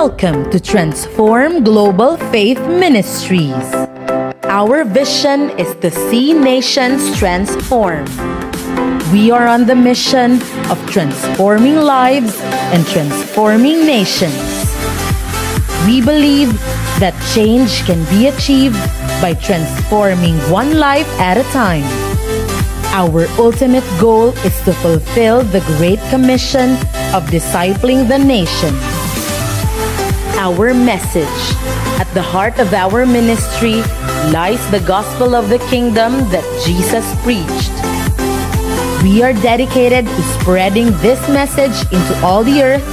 Welcome to Transform Global Faith Ministries. Our vision is to see nations transformed. We are on the mission of transforming lives and transforming nations. We believe that change can be achieved by transforming one life at a time. Our ultimate goal is to fulfill the Great Commission of discipling the nations. Our message, at the heart of our ministry, lies the gospel of the kingdom that Jesus preached. We are dedicated to spreading this message into all the earth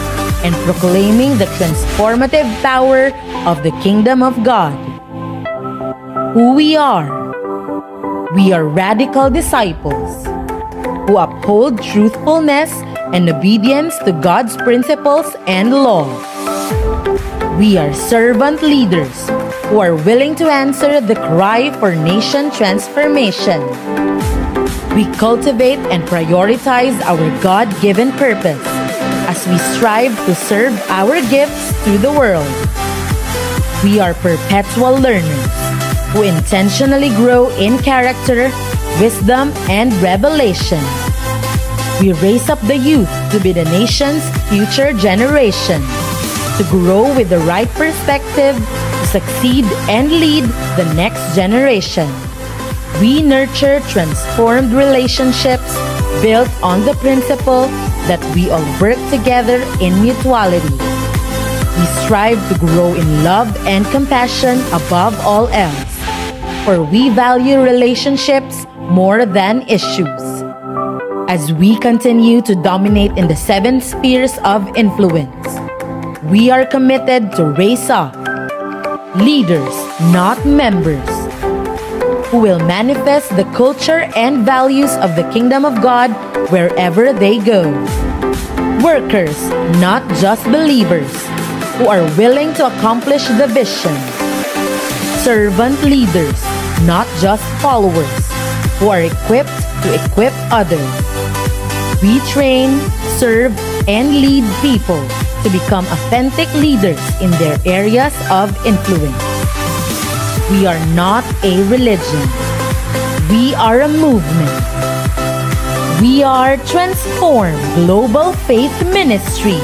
and proclaiming the transformative power of the kingdom of God. Who we are? We are radical disciples who uphold truthfulness and obedience to God's principles and laws. We are servant leaders who are willing to answer the cry for nation transformation. We cultivate and prioritize our God-given purpose as we strive to serve our gifts to the world. We are perpetual learners who intentionally grow in character, wisdom, and revelation. We raise up the youth to be the nation's future generation, to grow with the right perspective, to succeed and lead the next generation. We nurture transformed relationships built on the principle that we all work together in mutuality. We strive to grow in love and compassion above all else, for we value relationships more than issues. As we continue to dominate in the 7 spheres of influence, we are committed to raise up leaders, not members, who will manifest the culture and values of the kingdom of God wherever they go. Workers, not just believers, who are willing to accomplish the vision. Servant leaders, not just followers, who are equipped to equip others. We train, serve, and lead people to become authentic leaders in their areas of influence. We are not a religion. We are a movement. We are Transform Global Faith Ministries.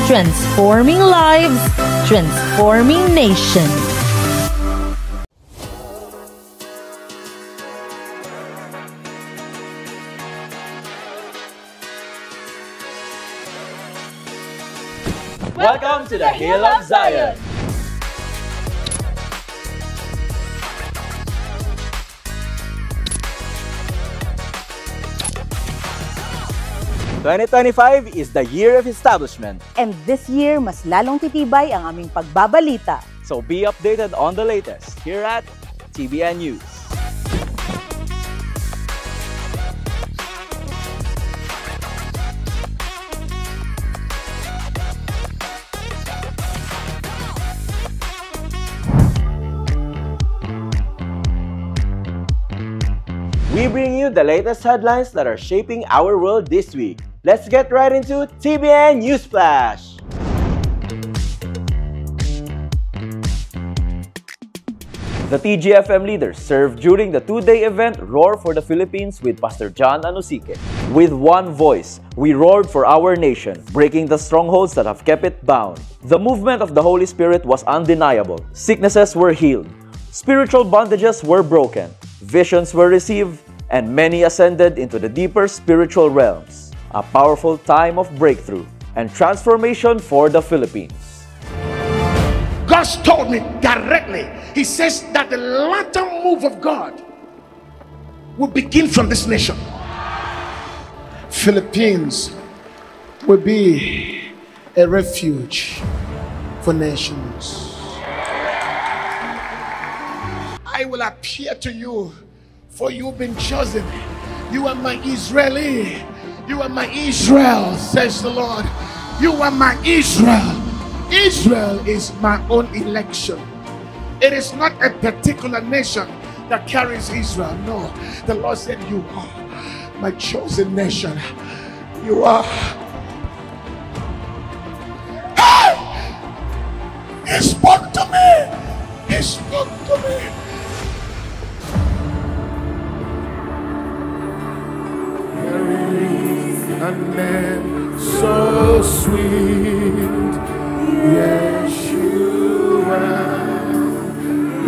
Transforming lives, transforming nations. Welcome to the Hill of Zion. "2025 is the year of establishment. And this year, mas lalong titibay ang aming pagbabalita. So be updated on the latest here at TBN News. We bring you the latest headlines that are shaping our world this week. Let's get right into TBN Newsflash! The TGFM leaders served during the 2-day event Roar for the Philippines with Pastor John Anosique. With one voice, we roared for our nation, breaking the strongholds that have kept it bound. The movement of the Holy Spirit was undeniable. Sicknesses were healed. Spiritual bondages were broken. Visions were received, and many ascended into the deeper spiritual realms. A powerful time of breakthrough and transformation for the Philippines. God told me directly, He says that the latter move of God will begin from this nation. Philippines will be a refuge for nations. I will appear to you, for you've been chosen. You are my Israeli. You are my Israel, says the Lord. You are my Israel. Israel is my own election. It is not a particular nation that carries Israel. No, the Lord said, you are my chosen nation. You are. He spoke to me. He spoke to me. There is a name so sweet, Yeshua.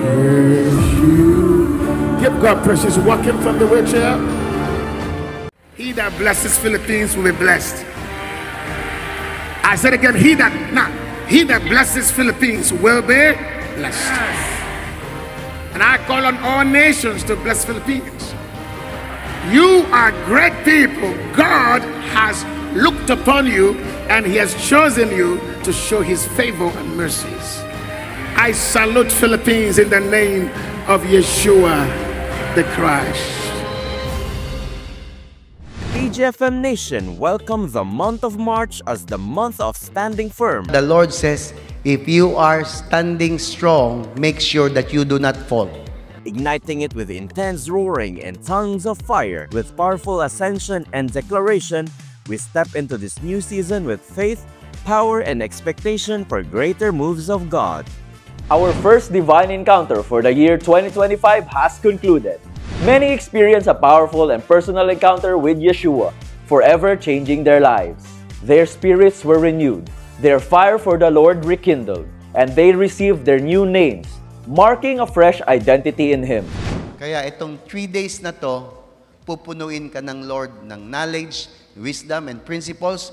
Yeshua. Give God precious. Walking from the wheelchair. He that blesses Philippines will be blessed. I said again, he that blesses Philippines will be blessed. And I call on all nations to bless Philippines. You are great people. God has looked upon you and he has chosen you to show his favor and mercies. I salute Philippines in the name of Yeshua the Christ. TGFM Nation welcomes the month of March as the month of standing firm. The Lord says, if you are standing strong, make sure that you do not fall. Igniting it with intense roaring and tongues of fire. With powerful ascension and declaration, we step into this new season with faith, power, and expectation for greater moves of God. Our first divine encounter for the year 2025 has concluded. Many experience a powerful and personal encounter with Yeshua, forever changing their lives. Their spirits were renewed, their fire for the Lord rekindled, and they received their new names, marking a fresh identity in Him. Kaya itong 3 days na to, pupunuin ka ng Lord ng knowledge, wisdom, and principles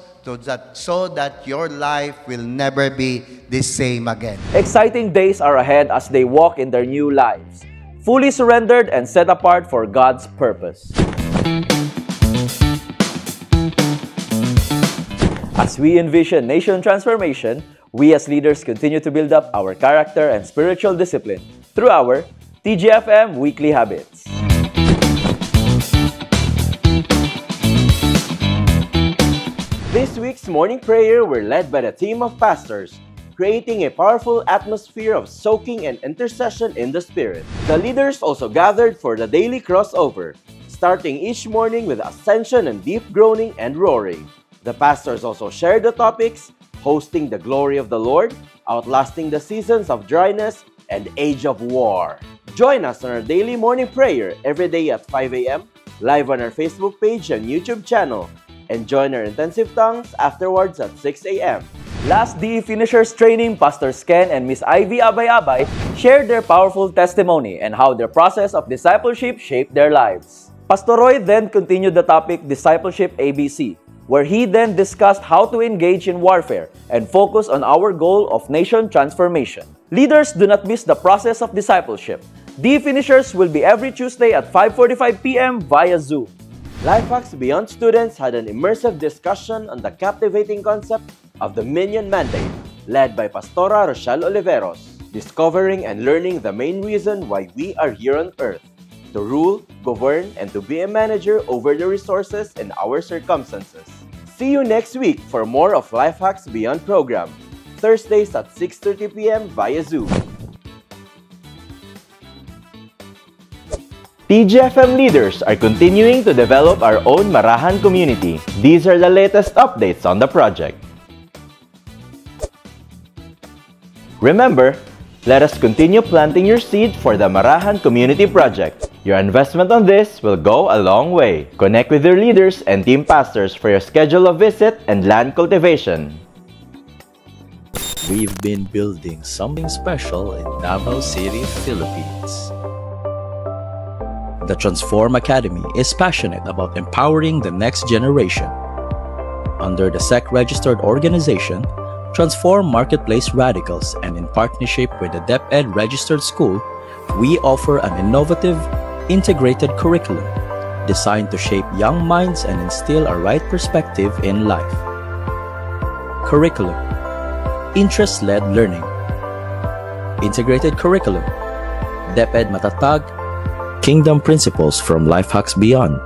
so that your life will never be the same again. Exciting days are ahead as they walk in their new lives, fully surrendered and set apart for God's purpose. As we envision nation transformation, we as leaders continue to build up our character and spiritual discipline through our TGFM Weekly Habits. This week's morning prayer were led by the team of pastors, creating a powerful atmosphere of soaking and intercession in the Spirit. The leaders also gathered for the daily crossover, starting each morning with ascension and deep groaning and roaring. The pastors also shared the topics, hosting the glory of the Lord, outlasting the seasons of dryness, and age of war. Join us on our daily morning prayer every day at 5 a.m., live on our Facebook page and YouTube channel, and join our intensive tongues afterwards at 6 a.m. Last DE Finishers Training, Pastor Ken and Miss Ivy Abay shared their powerful testimony and how their process of discipleship shaped their lives. Pastor Roy then continued the topic Discipleship ABC, where he then discussed how to engage in warfare and focus on our goal of nation transformation. Leaders, do not miss the process of discipleship. DE Finishers will be every Tuesday at 5:45 p.m. via Zoom. Lifehacks Beyond students had an immersive discussion on the captivating concept of the Minion Mandate, led by Pastora Rochelle Oliveros, discovering and learning the main reason why we are here on earth, to rule, govern, and to be a manager over the resources in our circumstances. See you next week for more of Lifehacks Beyond program, Thursdays at 6:30 p.m. via Zoom. TGFM leaders are continuing to develop our own Marahan community. These are the latest updates on the project. Remember, let us continue planting your seed for the Marahan Community Project. Your investment on this will go a long way. Connect with your leaders and team pastors for your schedule of visit and land cultivation. We've been building something special in Davao City, Philippines. The Transform Academy is passionate about empowering the next generation. Under the SEC-registered organization, Transform Marketplace Radicals, and in partnership with the DepEd Registered School, we offer an innovative, integrated curriculum designed to shape young minds and instill a right perspective in life. Curriculum: interest-led learning. Integrated curriculum: DepEd Matatag, Kingdom Principles from Lifehacks Beyond,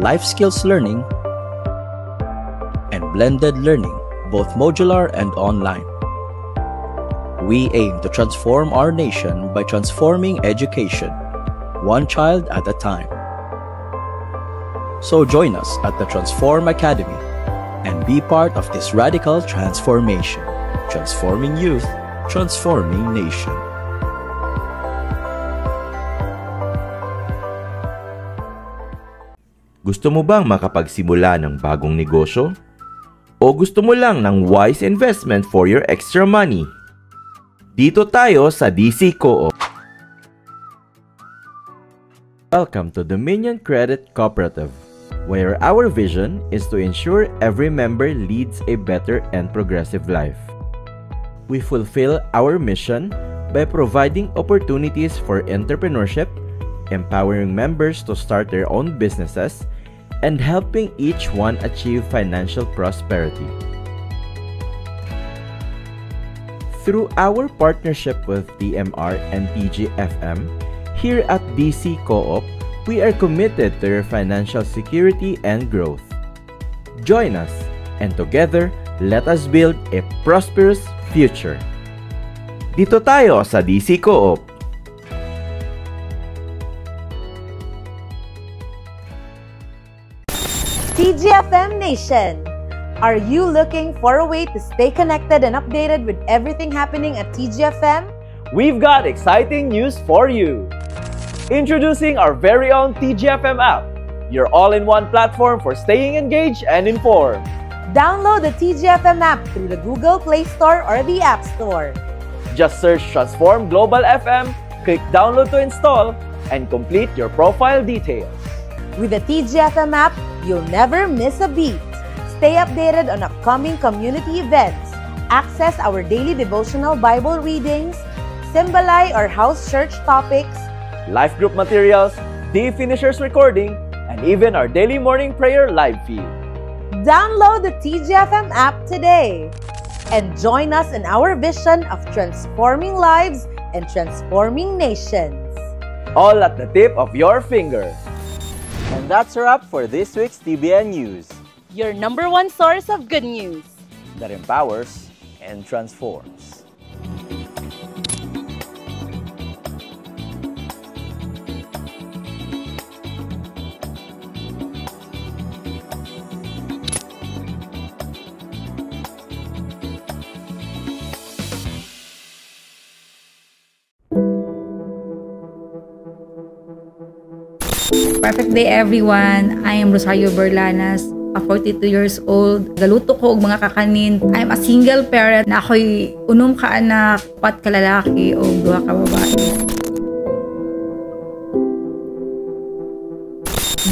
Life Skills Learning, and Blended Learning, both modular and online. We aim to transform our nation by transforming education, one child at a time. So join us at the Transform Academy and be part of this radical transformation, transforming youth transforming nation. Gusto mo bang makapagsimula ng bagong negosyo? O gusto mo lang ng wise investment for your extra money? Dito tayo sa DC Co-op. Welcome to Dominion Credit Cooperative, where our vision is to ensure every member leads a better and progressive life. We fulfill our mission by providing opportunities for entrepreneurship, empowering members to start their own businesses, and helping each one achieve financial prosperity. Through our partnership with DMR and TGFM, here at DC Co-op, we are committed to your financial security and growth. Join us, and together, let us build a prosperous future. Dito tayo sa DC Co-op. TGFM Nation! Are you looking for a way to stay connected and updated with everything happening at TGFM? We've got exciting news for you! Introducing our very own TGFM app, your all-in-one platform for staying engaged and informed. Download the TGFM app through the Google Play Store or the App Store. Just search Transform Global FM, click download to install, and complete your profile details. With the TGFM app, you'll never miss a beat. Stay updated on upcoming community events. Access our daily devotional Bible readings, Symbolai or house church topics, Life group materials, day finishers recording, and even our daily morning prayer live feed. Download the TGFM app today and join us in our vision of transforming lives and transforming nations. All at the tip of your finger. And that's a wrap for this week's TBN News Your number one source of good news. that empowers and transforms. Perfect day everyone. I am Rosario Berlanas, a 42 years old. Galuto ko og mga kakanin. I am a single parent na ako'y unom ka anak, 4 ka lalaki o 2 ka babae.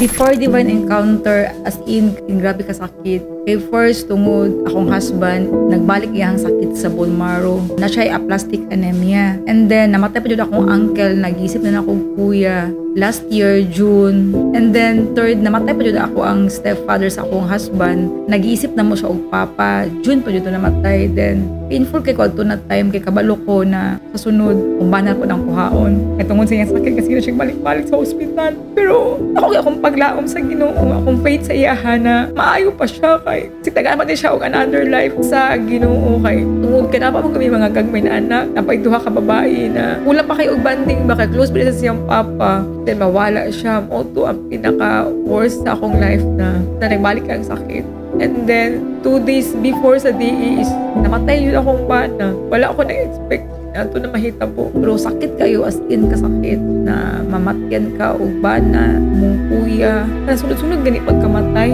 Before divine encounter, as in grabe ka sakit. Kay first, tungod akong husband, nagbalik iyang sakit sa bone marrow. Na siya ay aplastic anemia. And then, namatay pa dyan akong uncle, nag-isip na akong kuya. Last year, June. And then, third, namatay pa dyan ako ang stepfather sa akong husband. Nag-iisip na mo siya og papa. June pa dyan namatay. Then, painful kay ko ito na time, kay kabalo ko na sa sunod, kumbanan ko ng kuhaon. Kaya tungod sa iyang sakit kasi na siya balik-balik sa ospital. Pero, akong paglaom sa Ginoo, akong faith sa iyaha na maayo pa siya kay sitagaan pa din siya og another life sa Ginoo kay tungod ka na pa kami mga gagmay na anak napay duha ka babae na wala pa kayo og banding baka close ba sa siyang papa then mawala siya mo to ang pinaka worst sa akong life na nagbalik ang sakit. And then 2 days before sa DE is namatay yun akong bana. Wala ako na-expect na ito na mahitabo. Pero sakit kayo as in kasakit na mamatyan ka o bana, mong kuya. Na sunod-sunod gani pagkamatay.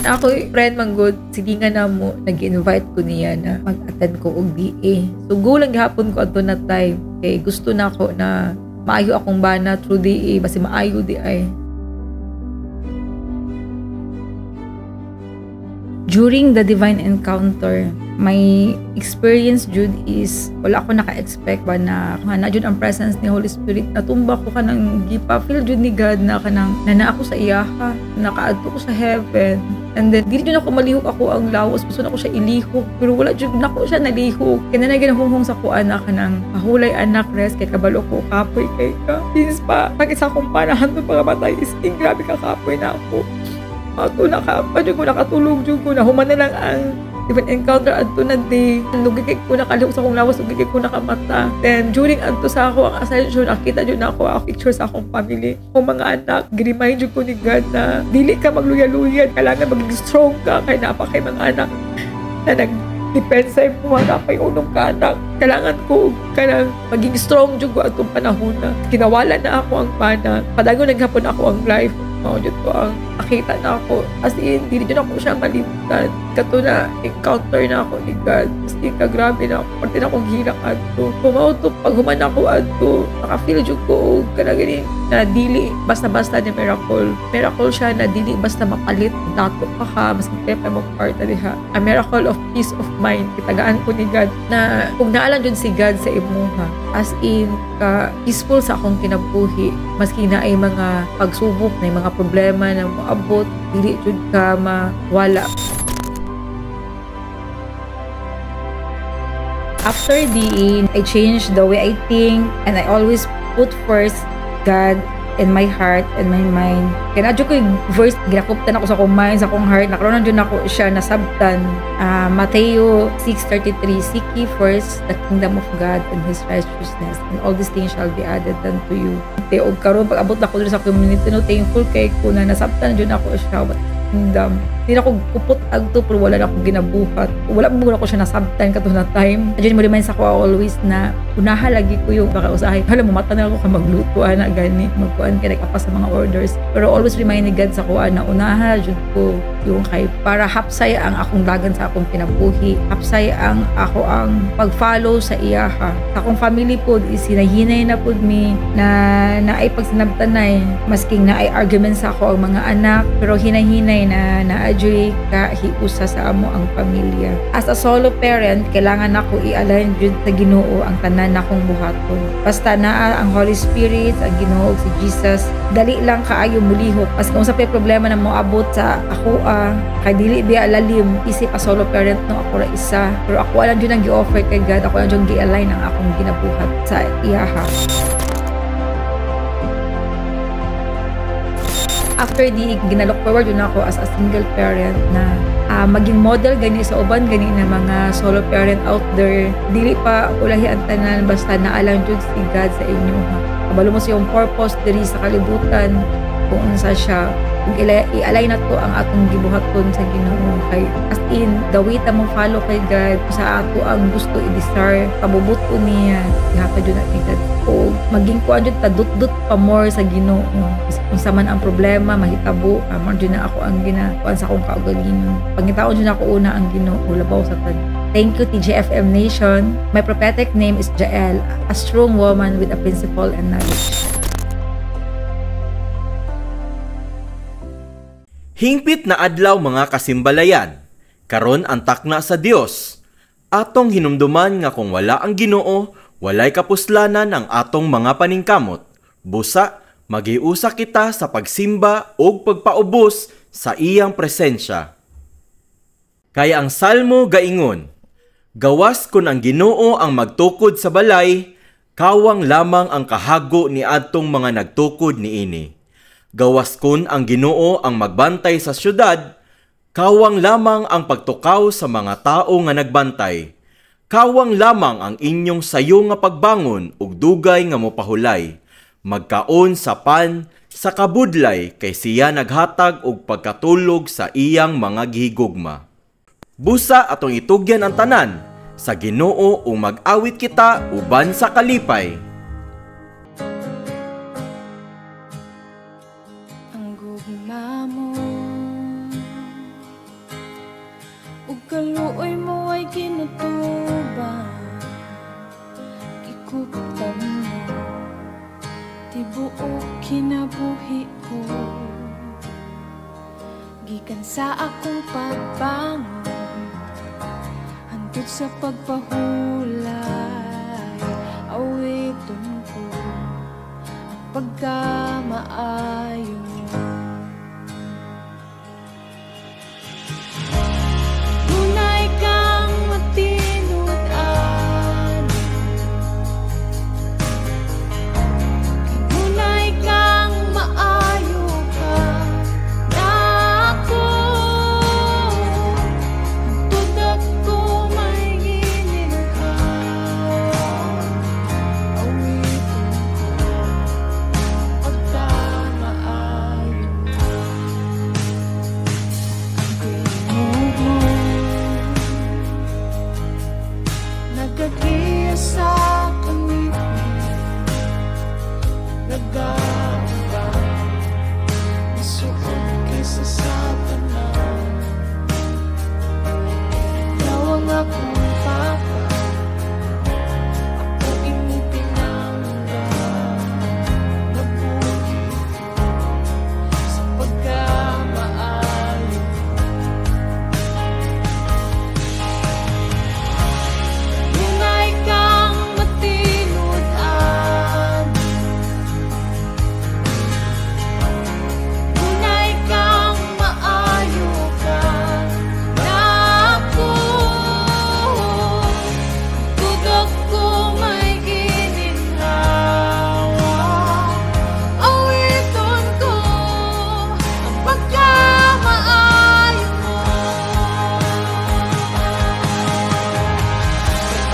Ako, friend man good, sige nga na mo, nag-invite ko niya na mag-attend ko og DA. So, gulang gihapon ko ato na time. Kay gusto na ako na maayo akong bana through DA, basi maayo di ay. During the divine encounter, my experience jud is wala ako naka-expect ba na na jud ang presence ni Holy Spirit. Natumba ko kanang gipa-feel jud ni God na kanang nana ako sa iyaha, nakaadto ko sa heaven. And then dili jud ako malihok ako ang lawas, gusto na ko siya ilihok, pero wala jud nako siya nalihok. Kaya na ginahunghong sa kuan na kanang pahulay anak rest kay kabalo ko kapoy kay ka. Since pa pag-isa kong panahon to pagamatay is grabe ka kapoy na ako. Ako pwede ko nakatulog dyan ko na human na lang ang Even encounter adto na day, nugigig ko nakalihok sa akong lawas, nugigig ko nakamata. Then during adto sa ako ang ascension, nakita jud na ako picture sa akong family, akong mga anak. Gi-remind jud ko ni God na dili ka magluya-luyan, kailangan maging strong ka kay napakay mga anak na nag-depend sa imo mga kapay unong ka anak. Kailangan ko kanang maging strong jud ko atong panahon na kinawala na ako ang pana. Padayon naghapon ako ang life. Mao jud ko ang nakita na ako. As in, dili jud ako siya malimtan. Kato na encounter na ako ni God. As in, grabe na ako. Pati na akong hilang adto. Kumao to, pag human ako adto, nakafeel jud ko kanang gani na dili basta-basta ni miracle. Miracle siya na dili basta mapalit. Dato pa ka, mas magpepa mong part na diha. A miracle of peace of mind. Kitagaan ko ni God na kung naalan jud si God sa imuha. As in, peaceful sa akong kinabuhi. Maski na ay mga pagsubok, na mga problema na maabot, dili jud ka mawala. After DE, I changed the way I think and I always put first God in my heart and my mind. Kaya na ko yung verse, ginakuptan ako sa akong mind, sa akong heart, nakaroon na ako siya nasabtan. Mateo 6:33, seek ye first the kingdom of God and His righteousness, and all these things shall be added unto you. Og karon pag abot na ako sa community, no, thankful kay ko na nasabtan dyan ako siya, kingdom. Hindi na ako kupot agto pero wala na akong ginabuhat. Wala mo na ako siya nasabtan kato na time. Diyan mo remind sa ako always na unaha lagi ko yung baka usahay. Hala mo mata na ako ka maglutuan na gani. Magkuan kaya nagkapas sa mga orders. Pero always remind ni God sa kuan na unaha jud ko yung kay para hapsay ang akong dagan sa akong kinabuhi. Hapsay ang ako ang pag-follow sa iyaha. Sa akong family po is hinahinay na po mi na ay pagsinabtanay. Masking na ay arguments sa ako ang mga anak pero hinahinay na naadyoy ka hiusa sa amo ang pamilya. As a solo parent, kailangan ako i-align jud sa Ginoo ang tanan nakong buhaton. Basta naa ang Holy Spirit, ang Ginoo si Jesus, dali lang kaayo mulihok. As kung sa problema na mo abot sa ako kay dili biya lalim isip a solo parent no ako ra isa. Pero ako lang jud ang gi-offer kay God, ako lang jud gi-align ang akong ginabuhat sa iyaha. After di ginalook forward yun ako as a single parent na maging model gani sa uban gani na mga solo parent out there. Dili pa ulahi ang tanan basta naalang jud si God sa inyo ha. Kabalo mo siyang purpose diri sa kalibutan kung unsa siya. Kung i-align na to ang atong gibuhaton sa Ginoo kay as in the way ta mo follow kay God sa ato ang gusto i-desire pabubuto niya ihapad jud natin God o maging kuan jud ta dut pa more sa Ginoo kung sa man ang problema mahitabo mo jud na ako ang ginakuan sa akong kaugalingon pangitaon jud ako una ang Ginoo labaw sa tan. Thank you TGFM Nation. My prophetic name is Jael, a strong woman with a principle and knowledge. Hingpit na adlaw mga kasimbalayan, karon ang takna sa Dios. Atong hinumduman nga kung wala ang Ginoo, walay kapuslanan ang atong mga paningkamot. Busa, magiusa kita sa pagsimba o pagpaubos sa iyang presensya. Kaya ang salmo gaingon, gawas kun ang Ginoo ang magtukod sa balay, kawang lamang ang kahago ni adtong mga nagtukod niini. Gawas kun ang Ginoo ang magbantay sa syudad, kawang lamang ang pagtukaw sa mga tao nga nagbantay. Kawang lamang ang inyong sayo nga pagbangon ug dugay nga mopahulay. Magkaon sa pan sa kabudlay kay siya naghatag og pagkatulog sa iyang mga gihigugma. Busa atong itugyan ang tanan sa Ginoo ug mag-awit kita uban sa kalipay. Kaluoy mo ay ginutuban, ikuptan mo, tibuok kinabuhi ko. Gikan sa akong pagbangon, hantod sa pagpahulay, awiton ko ang pagkamaayo. pagkatiya sa kamingin, nagagawa, isuot kaysa sa tanan. Ikaw ang akong papa, ako iyong pinanggalan, nabuhi sa pagkamaayo. Tunay kang matinudan, tunay kang maayo ka na ako. Tutok ko may gininhawa, awiton ko ang pagkamaayo mo.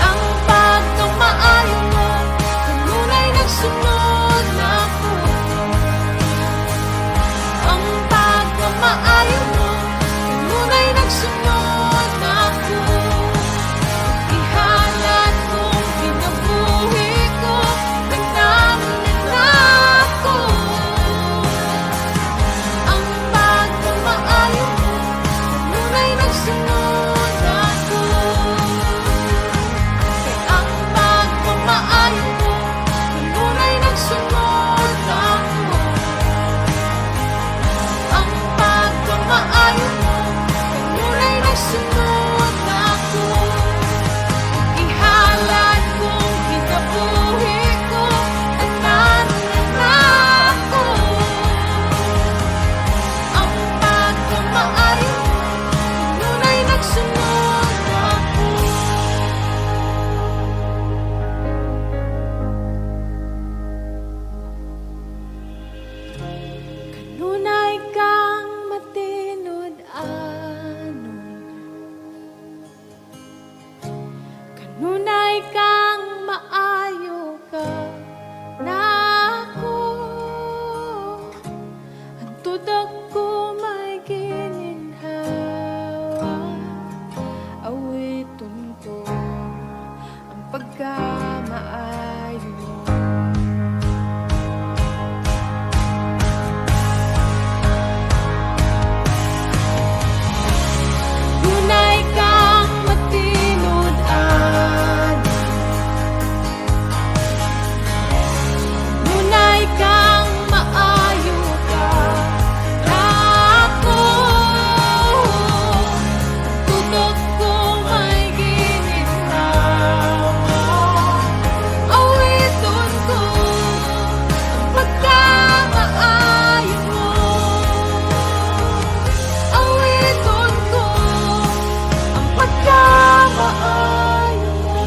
Ang pagkamaayo mo, kanunay nagsunod na ako. Ang pagkamaayo mo, kanunay nagsunod na ako. Ihalat kong kinabuhi ko, nagnamin na ako. Ang pagkamaayo mo, kanunay nagsunod na ako. Ang pagkamaayo mo, kanunay nagsunod na ako. Ang pagkamaayo mo, kanunay nagsunod na ako. Ihalat kong kinabuhi ko, nagnamin na ako. Ang pagkamaayo mo, kanunay nagsunod na ako. Kanunay kang matinud-anon, kanunay kang maayo ka na ako. Ang tutok ko may gininhawa, awiton ko ang pagkamaayo mo. Tunay kang matinud-anon, tunay kang maayo ka na ako. Tutok ko may gininhawa, awiton ko ang pagkamaayo mo. Awiton ko ang pagkamaayo mo.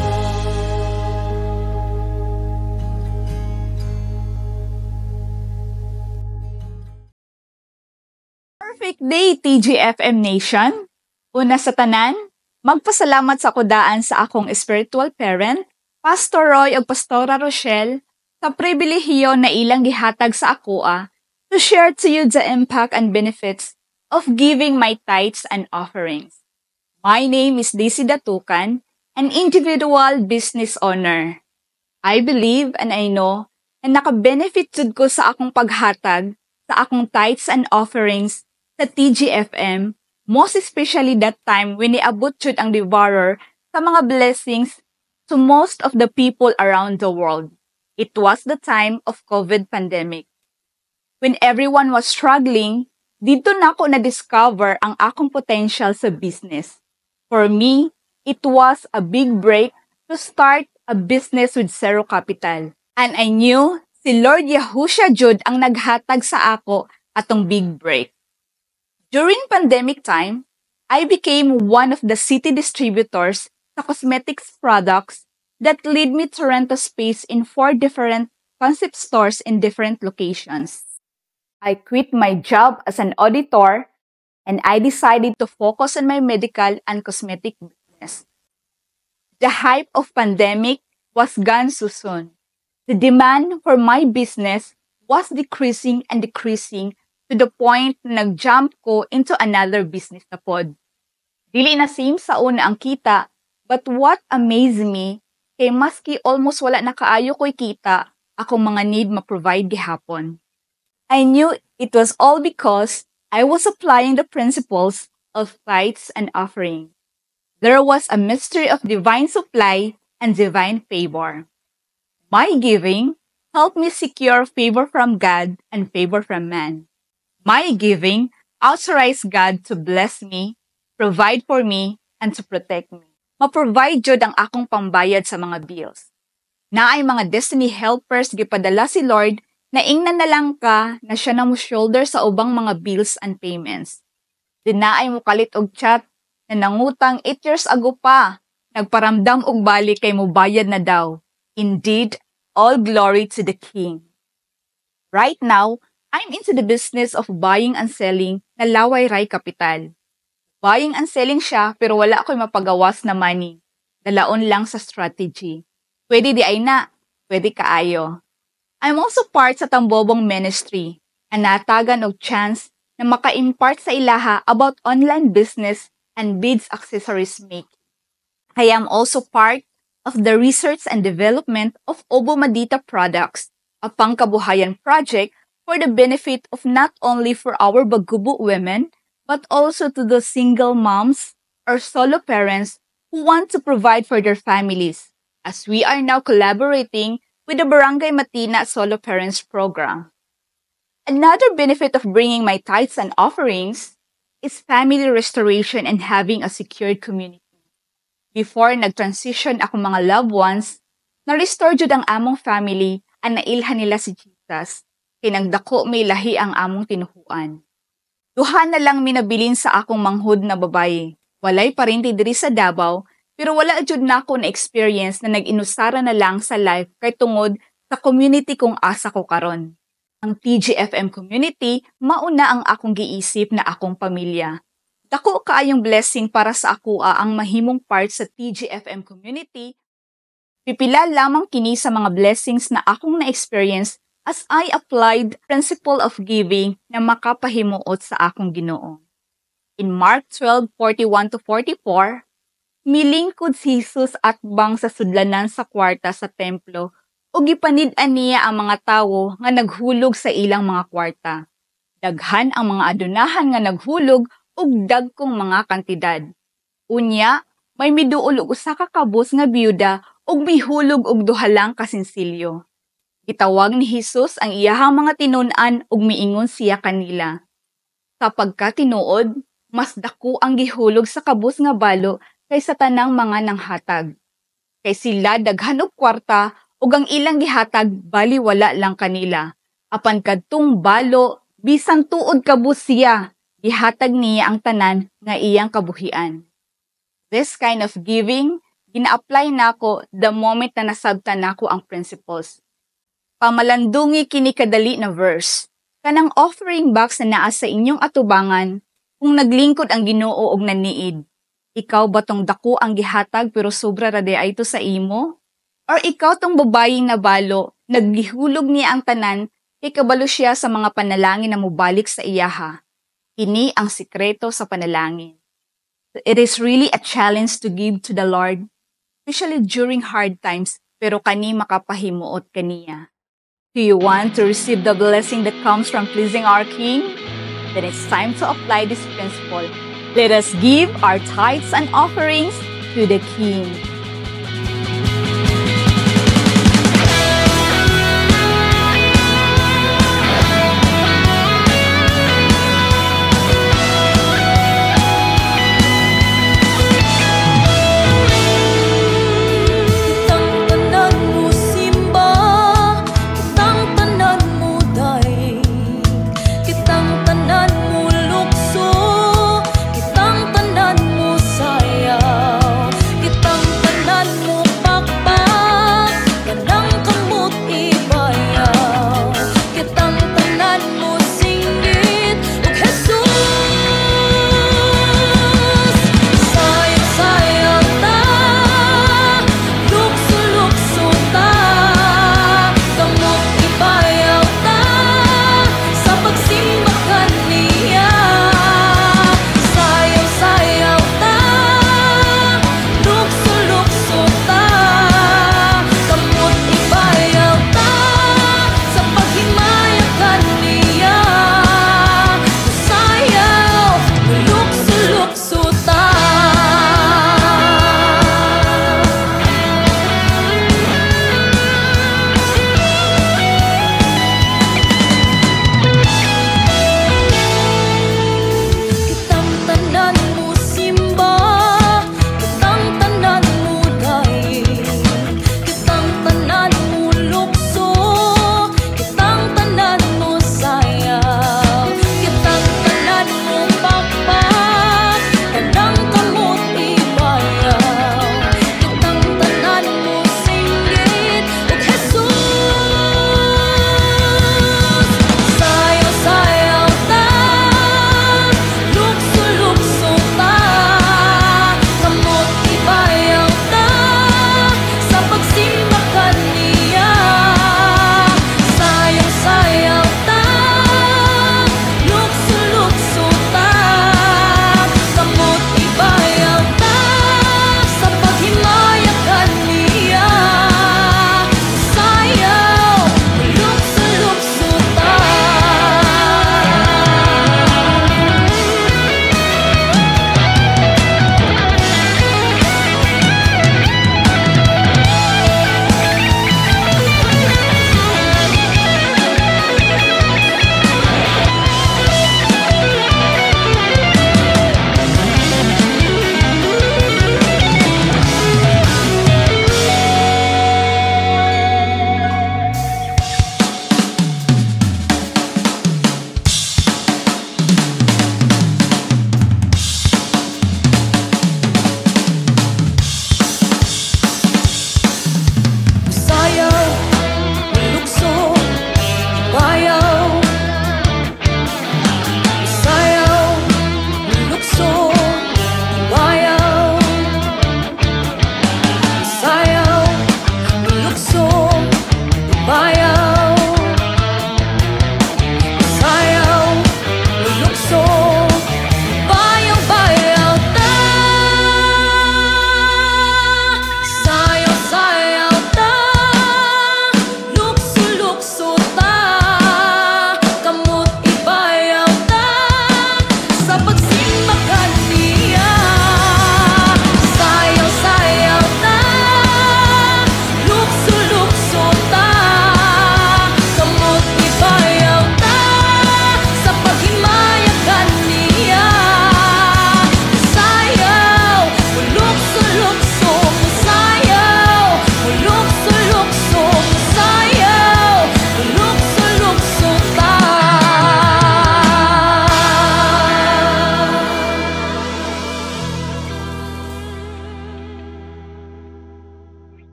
Perfect day, TGFM Nation! Una sa tanan, magpasalamat sa kudaan sa akong spiritual parent, Pastor Roy ug Pastora Rochelle, sa pribilehiyo na ilang gihatag sa akoa to share to you the impact and benefits of giving my tithes and offerings. My name is Daisy Datukan, an individual business owner. I believe and I know na naka-benefit jud ko sa akong paghatag sa akong tithes and offerings sa TGFM, most especially that time when niabot jud ang devourer sa mga blessings to most of the people around the world. It was the time of COVID pandemic. When everyone was struggling, dito na ako na-discover ang akong potential sa business. For me, it was a big break to start a business with zero capital. And I knew si Lord Yahushua Jud ang naghatag sa ako atong big break. During pandemic time, I became one of the city distributors sa cosmetics products that lead me to rent a space in 4 different concept stores in different locations. I quit my job as an auditor and I decided to focus on my medical and cosmetic business. The hype of pandemic was gone so soon. The demand for my business was decreasing and decreasing to the point na nag-jump ko into another business na pod. Dili na same sa una ang kita, but what amazed me kay maski almost wala na kaayo ko'y kita, akong mga need ma-provide gihapon. I knew it was all because I was applying the principles of tithes and offering. There was a mystery of divine supply and divine favor. My giving helped me secure favor from God and favor from man. My giving authorized God to bless me, provide for me, and to protect me. Ma-provide jud ang akong pambayad sa mga bills. Naay mga destiny helpers gipadala si Lord na ingnan na lang ka na siya na mo shoulder sa ubang mga bills and payments. Dinaay mo kalit og chat na nangutang 8 years ago pa, nagparamdam og balik kay mo bayad na daw. Indeed, all glory to the King. Right now, I'm into the business of buying and selling na laway ray kapital. Buying and selling siya pero wala ako'y mapagawas na money. Dalaon lang sa strategy. Pwede di ay na, pwede kaayo. I'm also part sa Tambobong Ministry, anatagan og chance na maka-impart sa ilaha about online business and beads accessories making. I am also part of the research and development of Obo Madita products, a pangkabuhayan project for the benefit of not only for our Bagubo women, but also to the single moms or solo parents who want to provide for their families, as we are now collaborating with the Barangay Matina Solo Parents Program. Another benefit of bringing my tithes and offerings is family restoration and having a secured community. Before nag-transition akong mga loved ones, na-restore jud ang among family and nailhan nila si Jesus, kay nagdako may lahi ang among tinuhuan. Duha na lang minabilin sa akong manghud na babae. Walay parinti diri sa Davao, pero wala jud na ako na experience na nag-inusara na lang sa life kay tungod sa community kong asa ko karon. Ang TGFM community, mauna ang akong giisip na akong pamilya. Dako kaayong blessing para sa akoa ang mahimong part sa TGFM community. Pipila lamang kini sa mga blessings na akong na-experience as I applied principle of giving na makapahimuot sa akong Ginoo. In Mark 12:41-44, milingkod si Jesus atbang sa sudlanan sa kwarta sa templo ug gipanid-an niya ang mga tawo nga naghulog sa ilang mga kwarta. Daghan ang mga adunahan nga naghulog ug dagkong mga kantidad. Unya, may miduol og usa ka kabus nga byuda ug mihulog og duha lang ka sinsilyo. Gitawag ni Jesus ang iyahang mga tinun-an ug miingon siya kanila. Sa pagkatinuod, mas dako ang gihulog sa kabus nga balo kaysa tanang mga nanghatag. Kay sila daghan og kwarta ug ang ilang gihatag bali wala lang kanila. Apan kadtong balo, bisan tuod kabus siya, gihatag niya ang tanan nga iyang kabuhian. This kind of giving, gina-apply nako the moment na nasabtan nako ang principles. Pamalandungi kini kadali na verse. Kanang offering box na naa sa inyong atubangan, kung naglingkod ang Ginoo og naniid. Ikaw ba tong dako ang gihatag pero sobra ra ay ito sa imo? Or ikaw tong babayeng nabalo, naggihulog niya ang tanan, kay kabalo siya sa mga panalangin na mubalik sa iyaha. Kini ang sikreto sa panalangin. It is really a challenge to give to the Lord, especially during hard times, pero kani makapahimuot kaniya. Do you want to receive the blessing that comes from pleasing our King? Then it's time to apply this principle. Let us give our tithes and offerings to the King. Kitang tanan mo sayaw, kitang tanan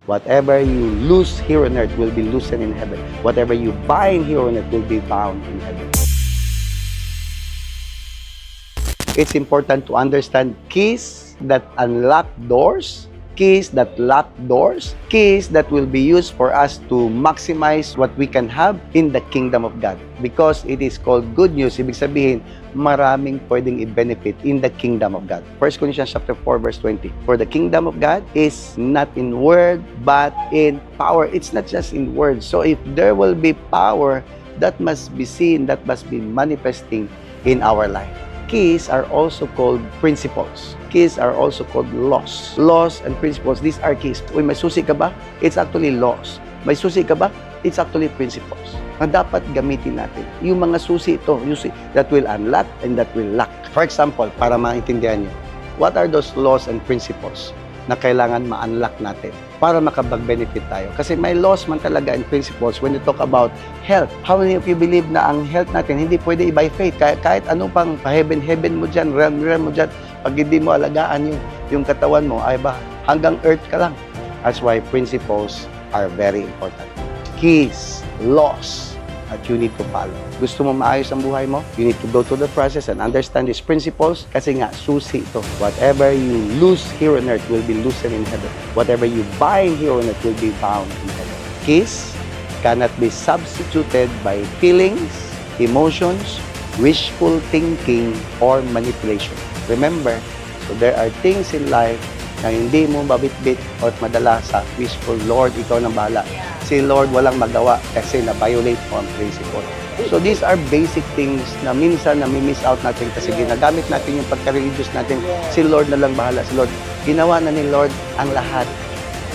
Whatever you loose here on earth will be loosened in heaven. Whatever you bind here on earth will be bound in heaven. It's important to understand keys that unlock doors, keys that lock doors, keys that will be used for us to maximize what we can have in the kingdom of God. Because it is called good news, ibig sabihin, maraming pwedeng i-benefit in the kingdom of God. 1 Corinthians chapter 4, verse 20. For the kingdom of God is not in word, but in power. It's not just in words. So if there will be power, that must be seen, that must be manifesting in our life. Keys are also called principles. Keys are also called laws. Laws and principles, these are keys. Uy, may susi ka ba? It's actually laws. May susi ka ba? It's actually principles na dapat gamitin natin. Yung mga susi ito, that will unlock and that will lock. For example, para maintindihan nyo, what are those laws and principles na kailangan ma-unlock natin para makapag-benefit tayo? Kasi may laws man talaga and principles when you talk about health. How many of you believe na ang health natin hindi pwede by faith? Kahit ano pang heaven mo dyan, realm mo dyan, pag hindi mo alagaan yung katawan mo, ay ba, hanggang earth ka lang. That's why principles are very important. Keys, laws that you need to follow. Gusto mo maayos ang buhay mo? You need to go through the process and understand these principles kasi nga, susi ito. Whatever you loose here on earth will be loosened in heaven. Whatever you bind here on earth will be bound in heaven. Keys cannot be substituted by feelings, emotions, wishful thinking, or manipulation. Remember, so there are things in life na hindi mo mabitbit o madala sa wishful, Lord, ikaw nang bahala. Si Lord walang magawa kasi na-violate mo ang principle. So these are basic things na minsan nami-miss out natin kasi ginagamit natin yung pagka-religious natin. Si Lord na lang bahala. Si Lord, ginawa na ni Lord ang lahat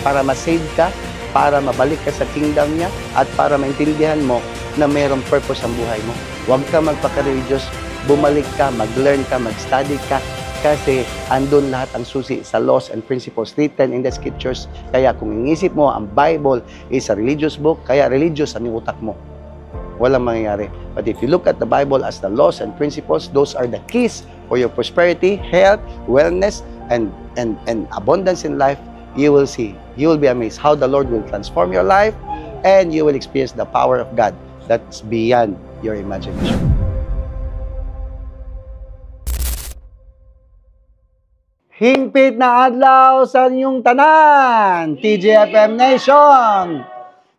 para ma-save ka, para mabalik ka sa kingdom niya, at para maintindihan mo na mayroong purpose ang buhay mo. Huwag ka magpaka-religious, bumalik ka, mag-learn ka, mag-study ka, kasi andun lahat ang susi sa laws and principles written in the scriptures. Kaya kung inisip mo ang Bible is a religious book, kaya religious ang utak mo. Walang mangyayari. But if you look at the Bible as the laws and principles, those are the keys for your prosperity, health, wellness, and abundance in life. You will see, you will be amazed how the Lord will transform your life, and you will experience the power of God that's beyond your imagination. Hingpit na adlaw sa inyong tanan, TGFM Nation.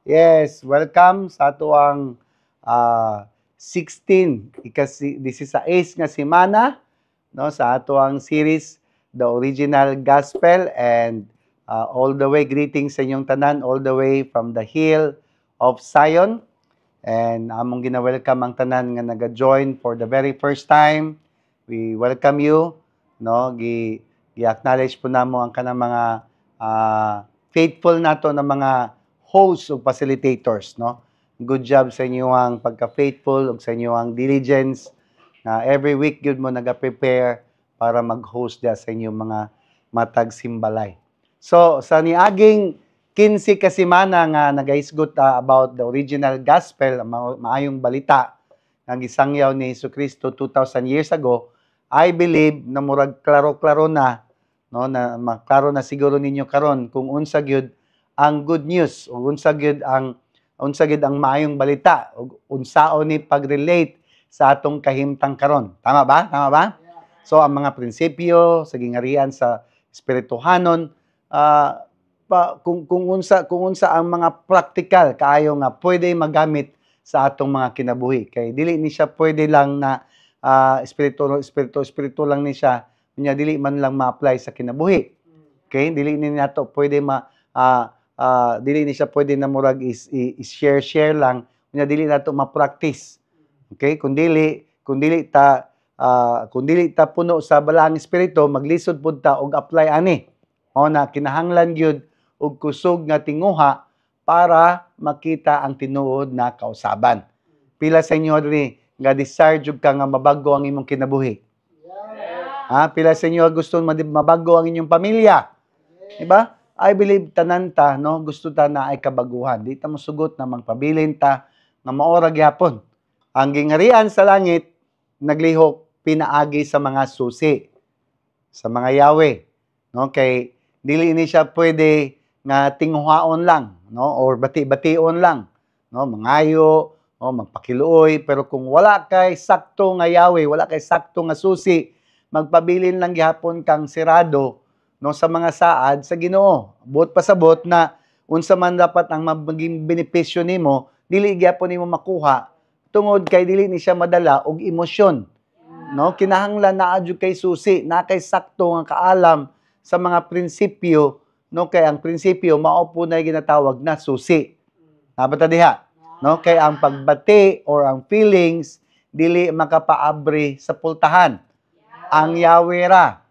Yes, welcome sa atuang 16 this is sa 8 nga semana no sa atuang series The Original Gospel, and all the way greetings sa inyong tanan all the way from the hill of Zion, and among gina-welcome ang tanan nga naga-join for the very first time. We welcome you no i-acknowledge po namo ang kanang mga faithful nato na mga hosts o facilitators, no? Good job sa inyo ang pagka-faithful ug sa inyo ang diligence na every week gyud mo naga-prepare para mag-host dia sa inyo mga matag simbalay. So, sa niaging 15 ka semana nga nagahisgot about the original gospel, maayong balita nga gisangyaw ni Jesucristo 2,000 years ago, I believe na murag klaro-klaro na no na maklaro na siguro ninyo karon kung unsa gyud ang good news o unsa gyud ang maayong balita o unsaon ni pag-relate sa atong kahimtang karon. Tama ba? Tama ba? So ang mga prinsipyo sa gingarian sa espirituhanon kung unsa ang mga practical kaayo nga pwede magamit sa atong mga kinabuhi. Kay dili ni siya pwede lang na espiritu lang ni siya, nya dili man lang ma-apply sa kinabuhi. Okay? Dili ni nato pwede dili ni siya pwede na murag share lang, nya dili nato ma-practice. Okay? Kung dili ta puno sa balaang espiritu, maglisod pud ta og apply ani. O na kinahanglan gyud og kusog nga tinguha para makita ang tinuod na kausaban. Pila sa inyo diri nga desire jud ka nga mabago ang imong kinabuhi? Pila sa inyo gusto mabago ang inyong pamilya? Diba? I believe tanan ta, no, gusto ta na ay kabaguhan. Di ta mosugot na magpabilin ta nga maora gyapon. Ang gingarian sa langit naglihok pinaagi sa mga susi, sa mga yawe. No, kay dili ni siya pwede nga tinguhaon lang, no, or bati-bation lang, no, mangayo, no, magpakiluoy, pero kung wala kay sakto nga yawe, wala kay sakto nga susi, magpabilin lang gihapon kang sirado, no, sa mga saad sa Ginoo. Buot pasabot na unsa man dapat ang maging benepisyo nimo, dili gyapon nimo makuha tungod kay dili ni siya madala og emosyon. No, kinahanglan naa jud kay susi, na kay sakto nga kaalam sa mga prinsipyo, no, kay ang prinsipyo mao po na ginatawag na susi. Nabata diha, no, kay ang pagbati or ang feelings dili makapaabri sa pultahan. Ang yawe ra.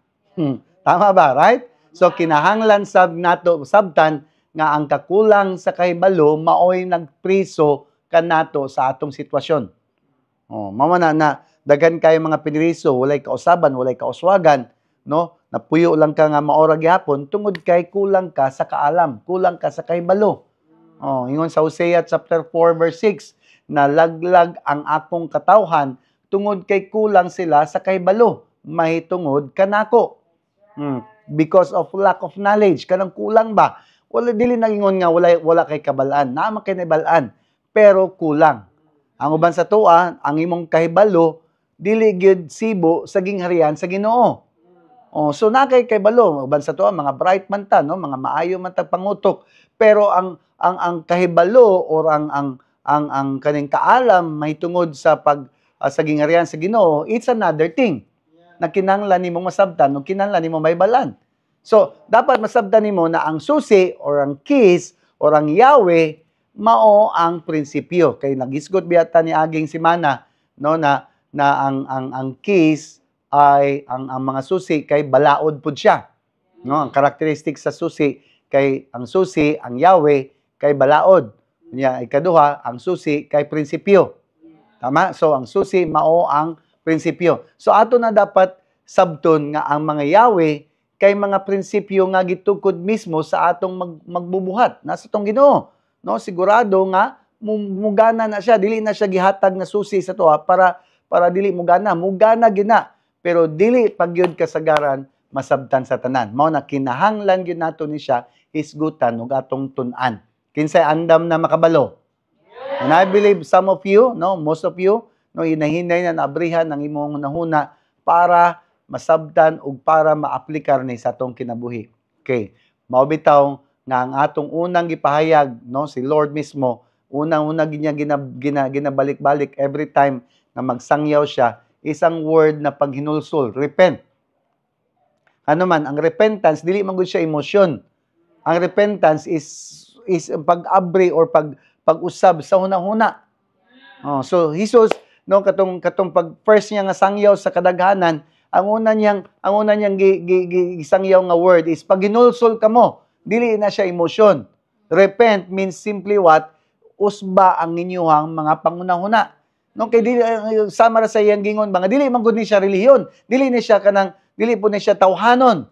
Tama ba, right? So kinahanglan sab nato sabtan nga ang kakulang sa kahibalo maoy nagpriso kanato sa atong sitwasyon. Oh, mao na daghan kay mga piniriso, walay kausaban, walay kauswagan, no? Napuyo lang ka nga maora gyapon tungod kay kulang ka sa kaalam, kulang ka sa kahibalo. Oh, ingon sa Hosea chapter 4 verse 6, na laglag ang akong katawhan tungod kay kulang sila sa kahibalo, mahitungod kanako. Because of lack of knowledge, kanang kulang ba? Wala dili nagingon nga wala kay kabalaan, naa kay nabalaan, pero kulang. Ang uban sa tuwa, ang imong kahibalo dili gyud sibo sa gingharian sa Ginoo. Oh, so na kay balo, uban sa tuwa mga bright man ta, no, mga maayo man tag pangutok, pero ang kahibalo or ang kaning kaalam mahitungod sa sa gingharian sa Ginoo, it's another thing. Na kinahanglan nimo masabtan, no, kinahanglan nimo maybalan. So, dapat masabtan nimo na ang susi or ang keys or ang Yahweh mao ang prinsipyo. Kay nagisgot biyata ni aging simana, no, na ang keys ay ang mga susi kay balaod pud siya. No, ang characteristic sa susi kay ang susi, ang Yahweh kay balaod. Nya ikaduha, ang susi kay prinsipyo. Tama? So ang susi mao ang prinsipyo. So ato na dapat sabton nga ang mga Yahweh kay mga prinsipyo nga gitukod mismo sa atong magbubuhat nasa tong Ginoo. No, sigurado nga mugana na siya, dili na siya gihatag na susi sa tuwa para dili mugana gina. Pero dili pagyud kasagaran masabtan sa tanan. Mao na kinahanglan gyud nato ni siya hisgutan ug atong tun-an. Kinsay andam na makabalo? And I believe some of you, no, most of you, no, hinahinay na naabrihan ang imong nahuna para masabtan ug para maaplikar ni sa atong kinabuhi. Okay, mao bitaw nga ang atong unang gipahayag, no, si Lord mismo, unang-una ginabalik-balik every time na magsangyaw siya, isang word na paghinulsol, repent. Ano man, ang repentance, dili man gud siya emosyon. Ang repentance is pag-abri or pag-usab sa hunahuna. Oh, so Jesus, no, katong pag first niya nga sangyaw sa kadaghanan, ang una niyang gisangyaw nga word is paghinulsol kamo. Dili na siya emosyon. Repent means simply what? Usba ang inyong mga pangunahuna. No, kay dili sama ra sa iyang gingon mga dili man gud ni siya relihiyon. Dili po ni siya tawhanon.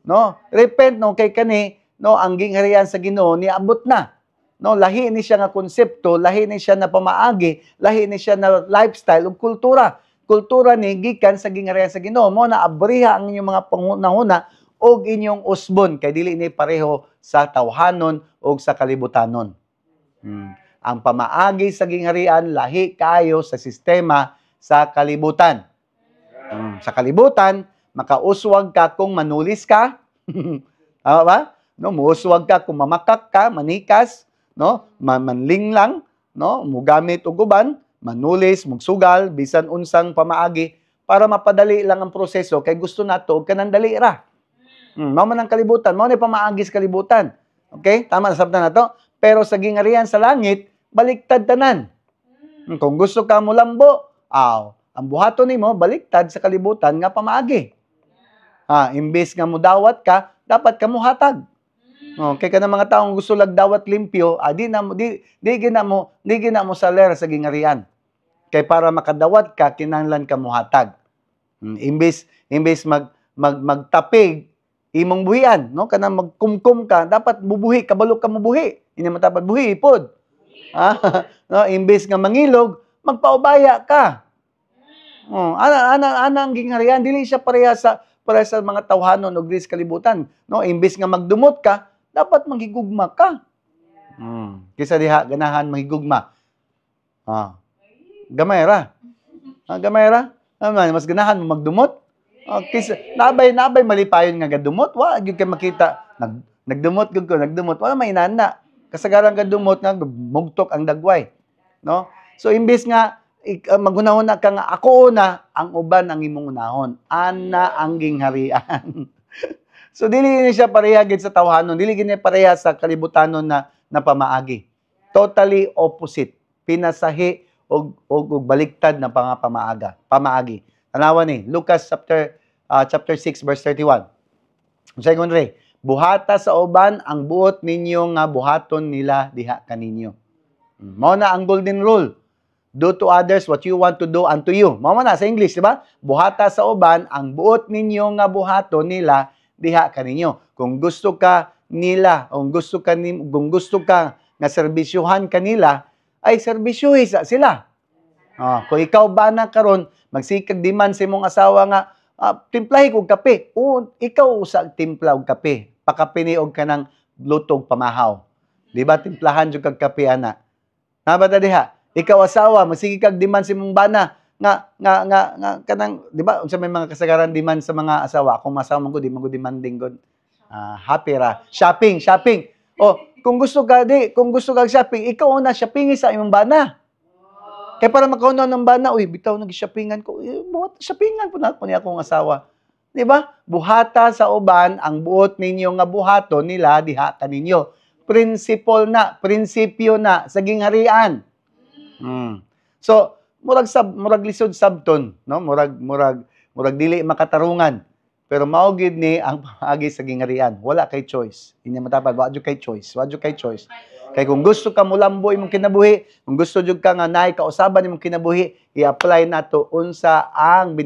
No? Repent, no, kay kani, no, ang gingharian sa Ginoo niabot na. No, lahi ni siya nga konsepto, lahi ni siya na pamaagi, lahi ni siya na lifestyle ug kultura. Kultura ni gikan sa gingharian sa Ginoo. Mo na abriha ang inyong mga pangunahuna og inyong usbon kay dili ni pareho sa tawhanon og sa kalibutanon. Ang pamaagi sa gingharian lahi kayo sa sistema sa kalibutan. Sa kalibutan, makauswag ka kung manulis ka. Tama ba? No, muuswag ka kung mamakak ka, manikas, no, manling lang, no, mugamit og uban, manulis, mugsugal, bisan unsang pamaagi para mapadali lang ang proseso kay gusto nato og kanang dali ra. Mao man ang kalibutan, mao ni pamaagi sa kalibutan. Okay? Tama na sabtan nato. Pero sa gingharian sa langit, baliktad tanan. Kung gusto ka mo lambo, ang buhaton nimo baliktad sa kalibutan nga pamaagi. Imbes nga mo dawat ka, dapat ka mo hatag. Kay kanang mga taong gusto lag dawat limpyo, di gina mo saler sa gingharian. Kay para makadawat ka, kinahanglan ka mo hatag. Imbes magtapig imong buhian, no, kanang magkumkum ka, dapat bubuhi, kabalo ka mubuhi. Ini man dapat buhi pod. No, imbes nga mangilog, magpaubaya ka. Anang gingharian, dili siya pareha sa mga tawhanon o gris kalibutan. No, imbes nga magdumot ka, dapat maghigugma ka. Kisa diha, ganahan maghigugma. Gamay ra. Gamay ra. Mas ganahan mo magdumot. Kisa, nabay malipayon nga gadumot. Wa, gyud kay makita. Nagdumot gyud ko, nagdumot. Wala may inana. Kasagaran gadumot nga, mugtok ang dagway. No? So, imbis nga, maghunahon na ka nga, ako una, ang uban ang imong unahon. Ana ang gingharian. So, dili ni siya pareha gid sa tawhanon. Dili gini pareha sa kalibutanon na pamaagi. Totally opposite. Pinasahi o baliktad na pamaagi. Tanawan ni, Lucas chapter 6, verse 31. Second ray, buhata sa uban ang buot ninyo nga buhaton nila diha kaninyo. Mao na ang golden rule. Do to others what you want to do unto you. Mao na sa English, di ba? Buhata sa uban ang buot ninyo nga buhaton nila diha kaninyo. Kung gusto ka nila, kung gusto ka nga serbisyuhan kanila, ay serbisyuhi sila. Kung ikaw ba na karon magsikag diman sa imong asawa nga timplahi og kape, ikaw sa timpla og kape, pakapini og kanang lutog pamahaw. Di ba timplahan jud kag kape ana? Nabata diha, ikaw asawa magsikig kag diman sa imong bana nga kanang, di ba unsa may mga kasagaran diman sa mga asawa? Kung asawa mo di mo demanding god. Happy ra. Shopping. Kung gusto ka shopping, ikaw na shopping sa imong bana. Kaya para makaunaw ng bana, bitaw nag-shoppingan ko. Shoppingan po na ako niya akong asawa. Di ba? Buhata sa uban, ang buot ninyo nga buhato nila, diha kaninyo. Prinsipyo na, sa gingharian. So, murag lisod sabton, no? Murag dili makatarungan. Pero maugid ni ang pamaagi sa gingharian. Wala kay choice. Hindi matapad, wadyo kay choice. Kaya kung gusto ka mulambo imong kinabuhi, kung gusto jud ka nga naay kausaban imong kinabuhi, i-apply nato unsa ang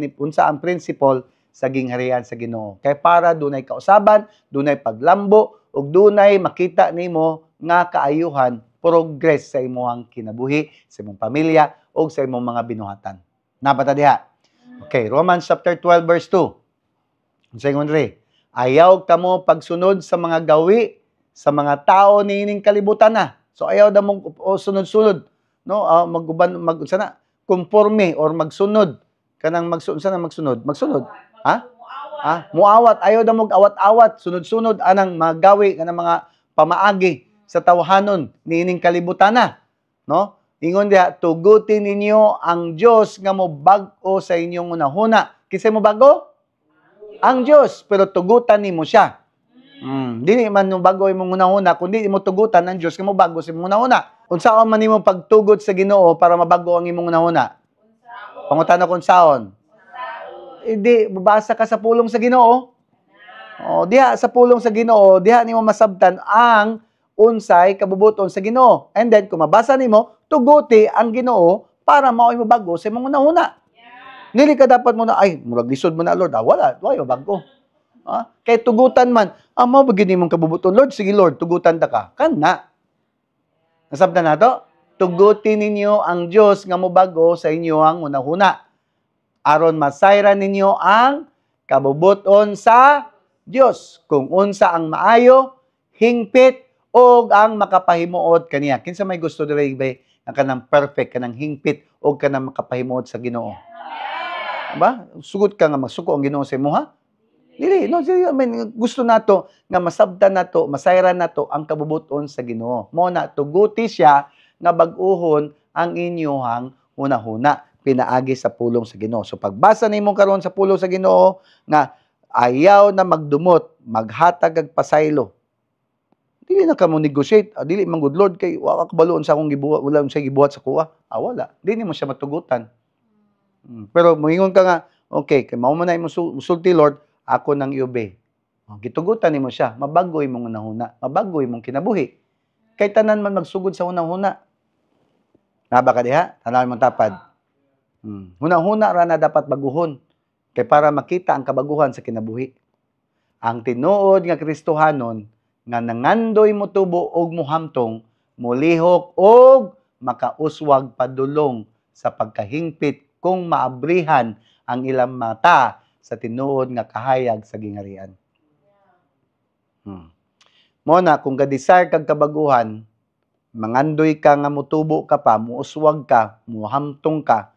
principle sa gingharian sa Ginoo. Kay para dunay kausaban, dunay paglambo, ug dunay makita nimo nga kaayuhan, progress sa imong kinabuhi, sa imong pamilya, ug sa imong mga binuhatan. Napata diha. Okay, Romans chapter 12 verse 2. Second ray, ayaw kamo pagsunod sa mga gawi sa mga tao niining kalibutan na. So ayaw da mong sunod-sunod, no? Conforme or magsunod. Kanang magsunod. Muawat, ayaw da mong awat-awat, sunod-sunod anang mga gawi kanang mga pamaagi sa tawhanon niining kalibutan na, no? Ingon diha, tugutin ninyo ang Dios nga mo bag-o sa inyong unahuna. Kinsa mo bago? Ang Dios, pero tugutan nimo siya. Dili man mo bago imong unahuna, kundi imo tugutan ang Dios nga mo bago sa imong unahuna. Unsaon man nimo pagtugot sa Ginoo para mabago ang imong unahuna? Pangutana kon saon? Hindi babasa ka sa pulong sa Ginoo. Diha sa pulong sa Ginoo, diha nimo masabtan ang unsay kabubuton sa Ginoo. And then kung mabasa nimo, tuguti ang Ginoo para mao imo bago sa imong unahuna. Dili ka dapat mo na murag lisod mo na Lord. Wala bago. Kay tugutan man, mao bagid nimong kabubuton Lord, sige Lord, tugutan ta ka. Kana. Nasabtan nato? Tugutin ninyo ang Dios nga mobago sa inyo ang unahuna. Aron masayran ninyo ang kabubuton sa Dios. Kung unsa ang maayo, hingpit og ang makapahimuot kaniya. Kinsa may gusto diri ba nga kanang perfect, kanang hingpit og kanang makapahimuot sa Ginoo? Ba? Sugod ka nga magsuko ang Ginoo sa imo ha? Dili, no, gusto nato nga masabtan nato, masayran nato ang kabubuton sa Ginoo. Mo na tuguti siya nga bag-uhon ang inyohang unahuna pinaagi sa pulong sa Ginoo. So pagbasa nimo karon sa pulong sa Ginoo nga ayaw na magdumot, maghatag ag pasaylo. Dili na ka mo negotiate, dili man good Lord kay wa ka baloon sa akong gibuhat, wala unsay gibuhat sa kuha. Wala. Dili mo siya matugutan. Pero moingon ka nga, okay, kay mao man na musulti Lord, ako nang iobey. Gitugutan nimo siya, mabago imong unahuna, mabago imong kinabuhi. Kay tanan man magsugod sa unahuna. Naba ka diha? Tanaw mo tapad. Hunahuna ra na dapat baguhon kay para makita ang kabaguhan sa kinabuhi. Ang tinuod nga Kristohanon nga nangandoy mo tubo og muhamtong, mulihok og makauswag padulong sa pagkahingpit kung maabrihan ang ilang mata sa tinuod nga kahayag sa gingharian. Mo na kung ga-desire kag kabaguhan, mangandoy ka nga mutubo ka pa, muuswag ka, muhamtong ka,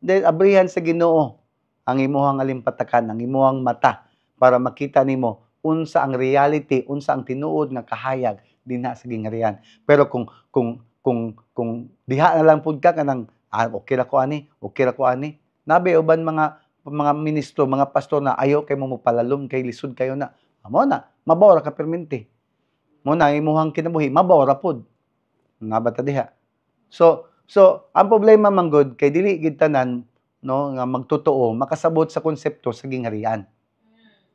then abrihan sa Ginoo ang imuhang alimpatakan, ang imuhang mata para makita nimo unsa ang reality, unsa ang tinuod nga kahayag dinha sa gingharian. Pero kung diha na lang pud ka kanang okay ra ko ani, nabi uban mga ministro, mga pastor na ayo kay mo palalom kay lisod kayo na. Amo na, mabaw ra ka permente. Mo na imuhang kinabuhi, mabaw ra pud. Nabata diha. So ang problema manggod kay dili gid tanan no nga magtotoo makasabot sa konsepto sa gingharian.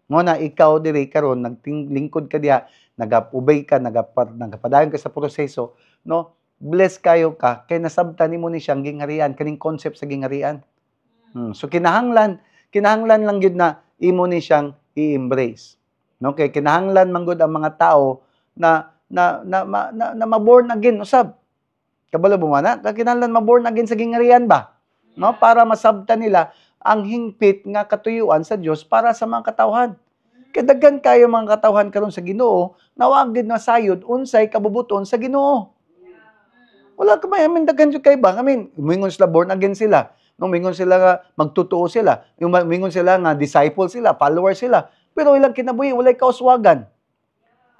Mo na ikaw diri karon naglingkod ka diha, nagapubay ka, nagapadayon ka sa proseso, no? Bless kayo ka kay nasabtan nimo ni siyang gingharian, kaning concept sa gingharian. So kinahanglan lang gyud na imo ni siyang i-embrace. No? Kay kinahanglan manggod ang mga tao na ma-born again usab. Kabalo mo na, kinahanglan ma-born again sa gingharian ba? No? Para masabtan nila ang hingpit nga katuyuan sa Dios para sa mga katawhan. Kay daghan kayo mga katawhan karon sa Ginoo, nawag gid na sayod unsay kabubuton sa Ginoo. Wala ka may daghan jud kay ba? Mingon sila born again sila. No, mingon sila nga magtotoo sila. Mingon sila nga disciple sila, follower sila. Pero ilang kinabuhi walay kauswagan.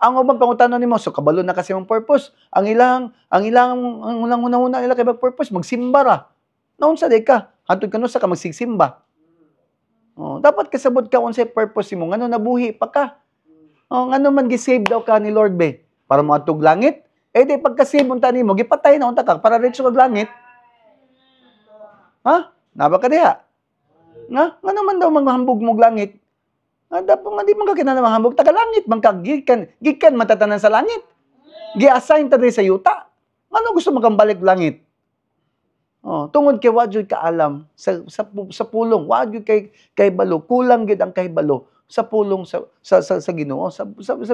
Ang ubang pangutanon nimo, so kabalo na kasi ang purpose. Ang ilang una nila kay purpose magsimba ra. Naunsa di ka? Hantod ka no sa ka magsigsimba. Oh, dapat kasabot ka unsay purpose mo. Ngano nabuhi pa ka? Oh, ngano man gi-save daw ka ni Lord be? Para moadtog langit? Di pagka-save unta nimo, gipatay na unta ka para diretso kag langit. Ha? Naba ka diha? Ngano man daw maghambog mo langit? Dapat nga di man ka kinahanglan maghambog taga langit, man ka gikan matatanan sa langit. Gi-assign ta diri sa yuta. Ngano gusto magambalik langit? Oh, tungod kay wa jud ka alam sa pulong, wa jud kay balo, kulang gid ang kahibalo sa pulong sa Ginoo, sa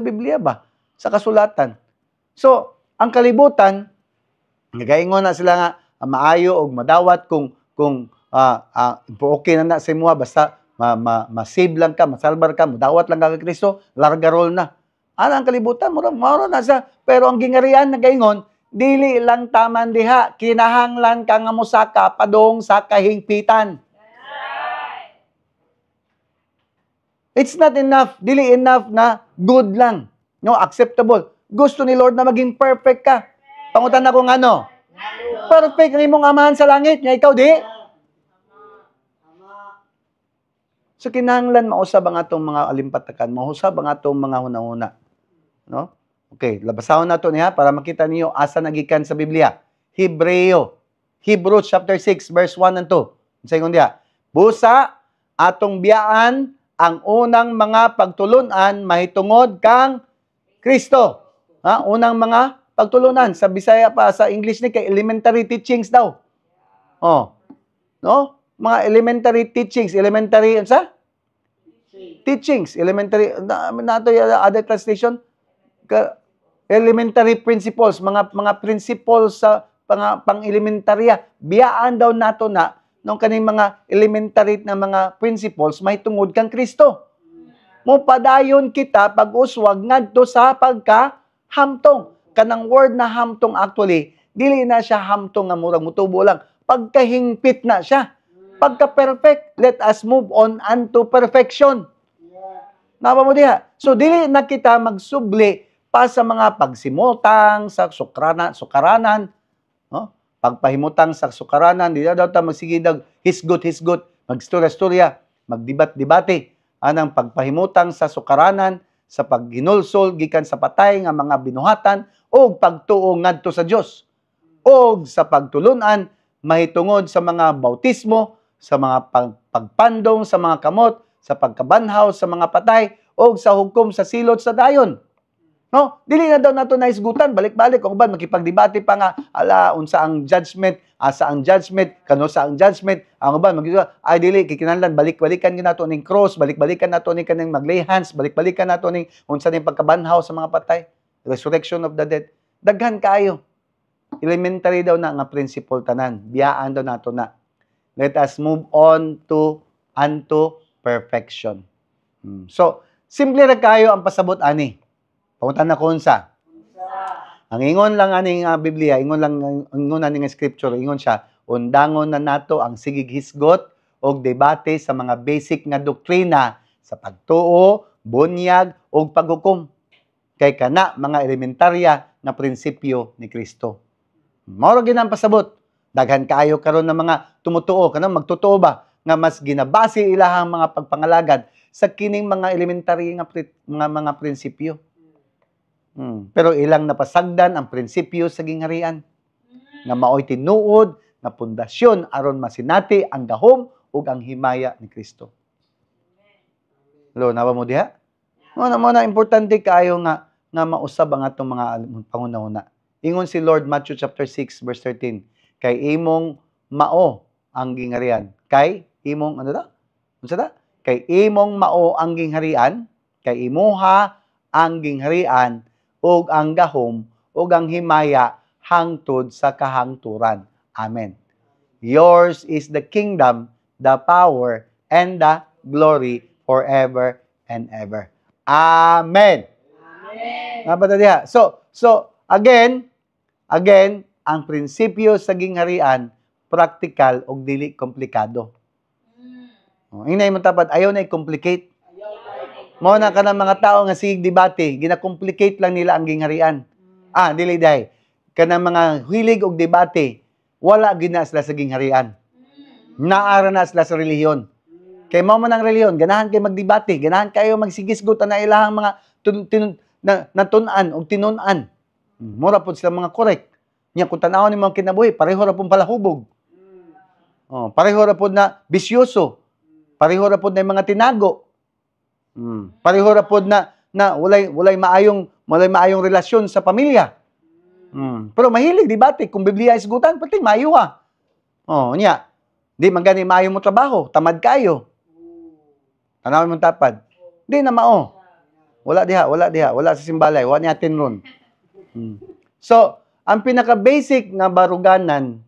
Biblia ba, sa kasulatan. So, ang kalibutan nagaingon na sila nga maayo og madawat kung okay na sa imo basta ma-save lang ka, masalbar ka, madawat lang ka kay Kristo, larga roll na. Ana ang kalibutan mura na sa pero ang gingharian nagaingon dili lang taman diha, kinahanglan ka nga mosaka padong sa kahingpitan. It's not enough, dili enough na good lang, no, acceptable. Gusto ni Lord na maging perfect ka. Pangutan ako ng ano? Perfect ang imong amahan sa langit, nga ikaw di? So kinahanglan mausab ang atong mga alimpatakan, mausab ang atong mga hunahuna, no? Okay, labasahon na ito niya para makita niyo asa nagikan sa Biblia. Hebrews chapter 6, verse 1 and 2. Sa ingon diya, busa atong biyaan ang unang mga pagtulunan mahitungod kang Kristo. Ha? Unang mga pagtulunan. Sa Bisaya pa, sa English ni kay elementary teachings daw. Oh. No? Mga elementary teachings. Elementary, ano sa? Teachings. Elementary, nato yung other translation. Elementary principles, mga principles sa pang-elementarya. Biyaan daw nato na nung kaning mga elementary na mga principles mahitungod kang Kristo. Mo padayon kita pag-uswag ngadto sa pagkahamtong. Kanang word na hamtong actually, dili na siya hamtong nga murag mutubo lang. Pagkahingpit na siya. Pagka-perfect, let us move on unto perfection. Napa mo diha? So dili na kita magsubli pa sa mga pagsimutang sa sukaranan, no? Pagpahimutang sa sukaranan, di daw ta magsigidag hisgot, magstorya-storya, magdibat-debate, anang pagpahimutang sa sukaranan, sa pagginulsol gikan sa patay nga mga binuhatan o pagtuo ngadto sa Dios, o sa pagtulunan mahitungod sa mga bautismo, sa mga pagpandong sa mga kamot, sa pagkabanhaw sa mga patay, o sa hukom sa silot sa dayon. No, dili na daw nato naisgutan balik-balik kung ba makipagdebate pa nga ala unsa ang judgment, asa ang judgment, kano sa ang judgment, ang uban ay dili kikinahanglan balik-balikan gyud nato ning cross, balik-balikan nato ning kaning maglay hands, balik-balikan nato ning unsa ning pagkabanhaw sa mga patay, resurrection of the dead. Daghan kaayo. Elementary daw na nga principle tanan, biyaan daw nato na. Let us move on unto perfection. So, simple ra kayo ang pasabot ani. Pangutan na ko unsa. Ang ingon lang aning Biblia, ingon aning scripture, ingon siya, undangon na nato ang sigig hisgot o debate sa mga basic nga doktrina sa pagtuo, bunyag, o paghukom. Kay kana mga elementarya na prinsipyo ni Kristo. Mao gyud ang pasabot. Daghan kaayo karon ng mga tumutuo, kanang magtotoo ba nga mas ginabase ilahang mga pagpangalagad sa kining mga elementary nga mga prinsipyo. Pero ilang napasagdan ang prinsipyo sa gingharian nga maoy tinuod na pundasyon aron masinati ang gahom ug ang himaya ni Kristo. Lo, nawa mo diha? Mo na importante kaayo nga mausab ang atong mga pangunahuna. Ingon si Lord Matthew chapter 6 verse 13, kay imong mao ang gingharian. Kay imong ano da? Unsa da? Kay imong mao ang gingharian, kay imuha ang gingharian ug ang gahom ug ang himaya hangtod sa kahangturan. Amen. Yours is the kingdom, the power, and the glory forever and ever. Amen. Amen. Diha. So again, ang prinsipyo sa gingharian practical ug dili komplikado. Inay mo tapat ayaw na i-complicate. Mao na kanang mga tao nga sig debate, gina-complicate lang nila ang gingharian. Dili day. Kanang mga hilig og debate, wala gina sila sa gingharian. Naara na sila sa relihiyon. Kay mao man ang relihiyon, ganahan kay magdebate, ganahan kayo magsigisgot na ilahang mga natun-an o tinun-an. Mura po sila mga correct. Nya kung tanawon ni mga kinabuhi, pareho ra pong palahubog. Pareho ra po na bisyoso. Pareho ra po na mga tinago. Pareho ra po na walay maayong relasyon sa pamilya. Pero mahilig debate kung Biblia isgutan, pati maayo ha. Nya, di man gani maayo mo trabaho, tamad kayo. Tanawin mo tapad. Di na mao. Wala diha, wala sa simbalay, wala ni atin ron. So, ang pinaka-basic nga baruganan,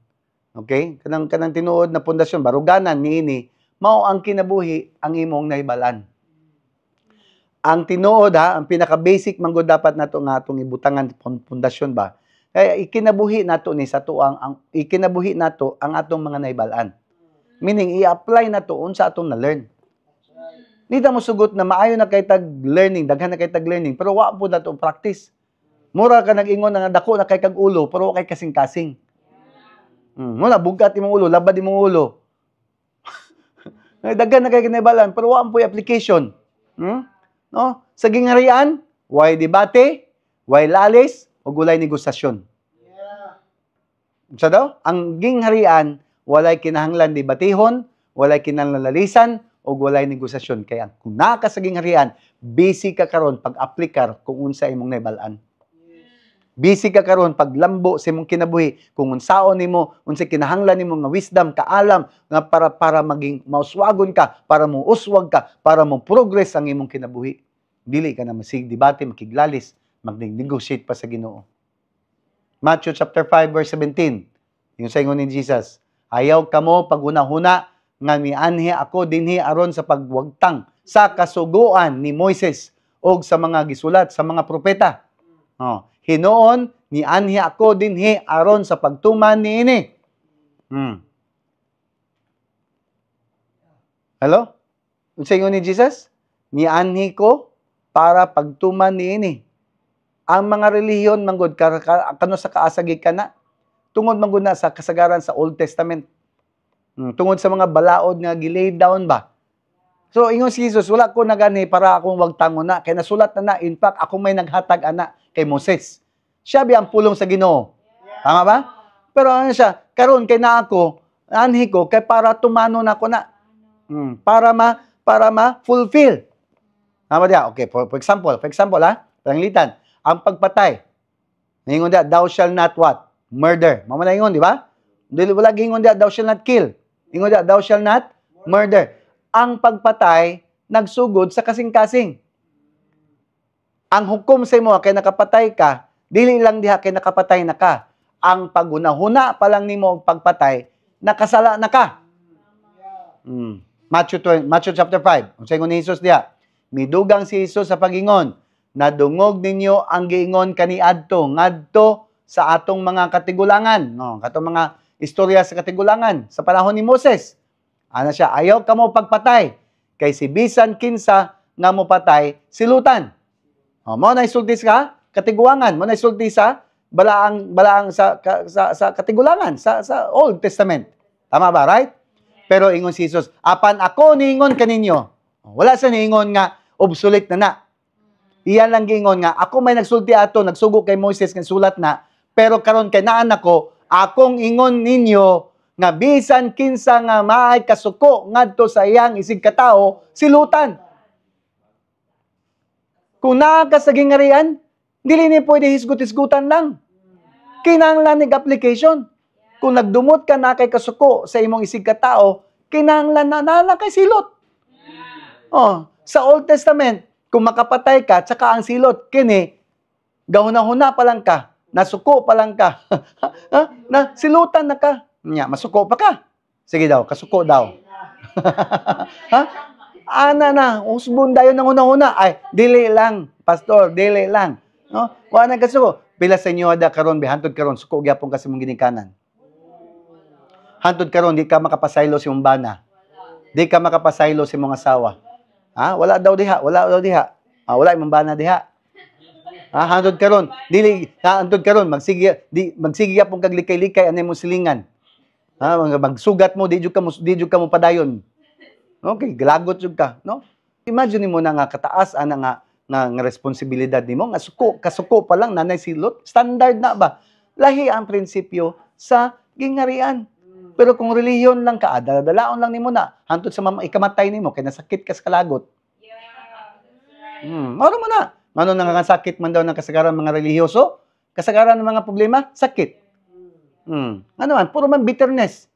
okay? Kanang tinuod na pundasyon, baruganan niini, mao ang kinabuhi ang imong nahibalan. Ang tinuod ang pinaka-basic manggod dapat nato nga atong ibutangan pundasyon ba? Kaya ikinabuhi nato ni sa tuang ikinabuhi nato ang atong mga nahibalan. Meaning i-apply nato unsa atong na-learn. Nita mo sugot na maayo na kay tag learning, daghan na kay tag learning, pero wa po nato practice. Mura ka nag-ingon nga dako na kay kag ulo, pero wa kay kasing-kasing. Muna bugat imong ulo, labad imong ulo. Daghan na kay kinahibalan, pero wa po application. No? Sa gingharian, why debate, why lalis, o gulay negosasyon. Sa daw? Ang gingharian, walay kinahanglan debatihon, walay kinahanglan lalisan, o walay negosasyon. Kaya kung naka sa gingharian, busy ka karon pag-aplikar kung unsa imong nahibalan. Busy ka karon paglambo sa imong kinabuhi kung unsaon nimo, unsa kinahanglan nimo nga wisdom, kaalam nga para maging mauswagon ka, para mo uswag ka, para mo progress ang imong kinabuhi. Dili ka na masig debate, makiglalis, mag-negotiate pa sa Ginoo. Matthew chapter 5 verse 17. Yung saingon ni Jesus, ayaw kamo paghuna-huna nga mianhi ako dinhi aron sa pagwagtang sa kasuguan ni Moises o sa mga gisulat sa mga propeta. Hinoon ni anhi ako dinhi aron sa pagtuman niini. Hello? Unsa ingon ni Jesus? Ni anhi ko para pagtuman niini. Ang mga relihiyon manggod kano sa kaasagi kana tungod manggod na sa kasagaran sa Old Testament. Tungod sa mga balaod nga gilay down ba. So ingon si Jesus, wala ko nagani para akong wagtangon na kay nasulat na in fact ako may naghatag ana kay Moses. Siya ang pulong sa Ginoo. Tama ba? Pero ano siya, karon kay na ako, anhi ko kay para tumano na ko na. Para ma-fulfill. Tama dia? Okay, for example, panglitan, ang pagpatay. Ingon dia, thou shall not what? Murder. Mama na ingon, di ba? Dili wala gingon dia, thou shall not kill. Ingon dia, thou shall not murder. Ang pagpatay nagsugod sa kasing-kasing. Ang hukom sa imo kay nakapatay ka, dili lang diha kay nakapatay na ka. Ang paghuna-huna pa lang nimo og pagpatay, nakasala na ka. Matthew chapter 5. Unsa ingon ni Jesus diha? Midugang si Jesus sa pagingon, nadungog ninyo ang giingon kaniadto ngadto sa atong mga katigulangan, no, katong mga istorya sa katigulangan sa panahon ni Moses. Ana siya, ayaw ka mo pagpatay kay si bisan kinsa nga mo patay silutan. Mo na isulti sa katigulangan, mo na isulti sa balaang sa katigulangan sa Old Testament. Tama ba, right? Pero ingon si Jesus, apan ako niingon kaninyo. Wala sa niingon nga obsolete na. Iyan lang giingon nga, ako may nagsulti ato, nagsugo kay Moses nga sulat na, pero karon kay naan ako, akong ingon ninyo nga bisan kinsa nga maay kasuko ngadto sa iyang isig katao, silutan. Kung naa ka sa gingarian, dili ni pwede hisgut-hisgutan lang. Kinahanglan ning application. Kung nagdumot ka na kay kasuko sa imong isig katao, kinahanglan na kay silot. Oh, sa Old Testament, kung makapatay ka, tsaka ang silot, kini, gahuna-huna pa lang ka, nasuko pa lang ka, na silutan na ka. Nya, masuko pa ka. Sige daw, kasuko daw. Ha? Ana na, usbon dayon ng una-una. Ay, dili lang, pastor, dili lang. No? Wala na kasuko. Pila sa inyo ada karon bihantod karon suko gyapon kasi mong ginikanan. Hantod karon di ka makapasaylo si mong bana. Di ka makapasaylo si mong asawa. Ha? Wala daw diha, wala daw diha. Wala imong bana diha. Ha? Hantod karon, dili hantod karon magsige gyapon kag likay-likay anay mo silingan. Ha? Magsugat mo di jud ka mo padayon. Okay, galagot jud ka, no? Imagine mo na nga kataas ana nga responsibilidad nimo nga kasuko pa lang nanay silot, standard na ba? Lahi ang prinsipyo sa gingarian. Pero kung relihiyon lang ka, dalaon lang nimo na hantod sa ikamatay nimo kay nasakit ka sa kalagot. Maro mo na. Ngano nang sakit man daw ng kasagaran mga relihiyoso? Kasagaran ng mga problema, sakit. Ano man, puro man bitterness.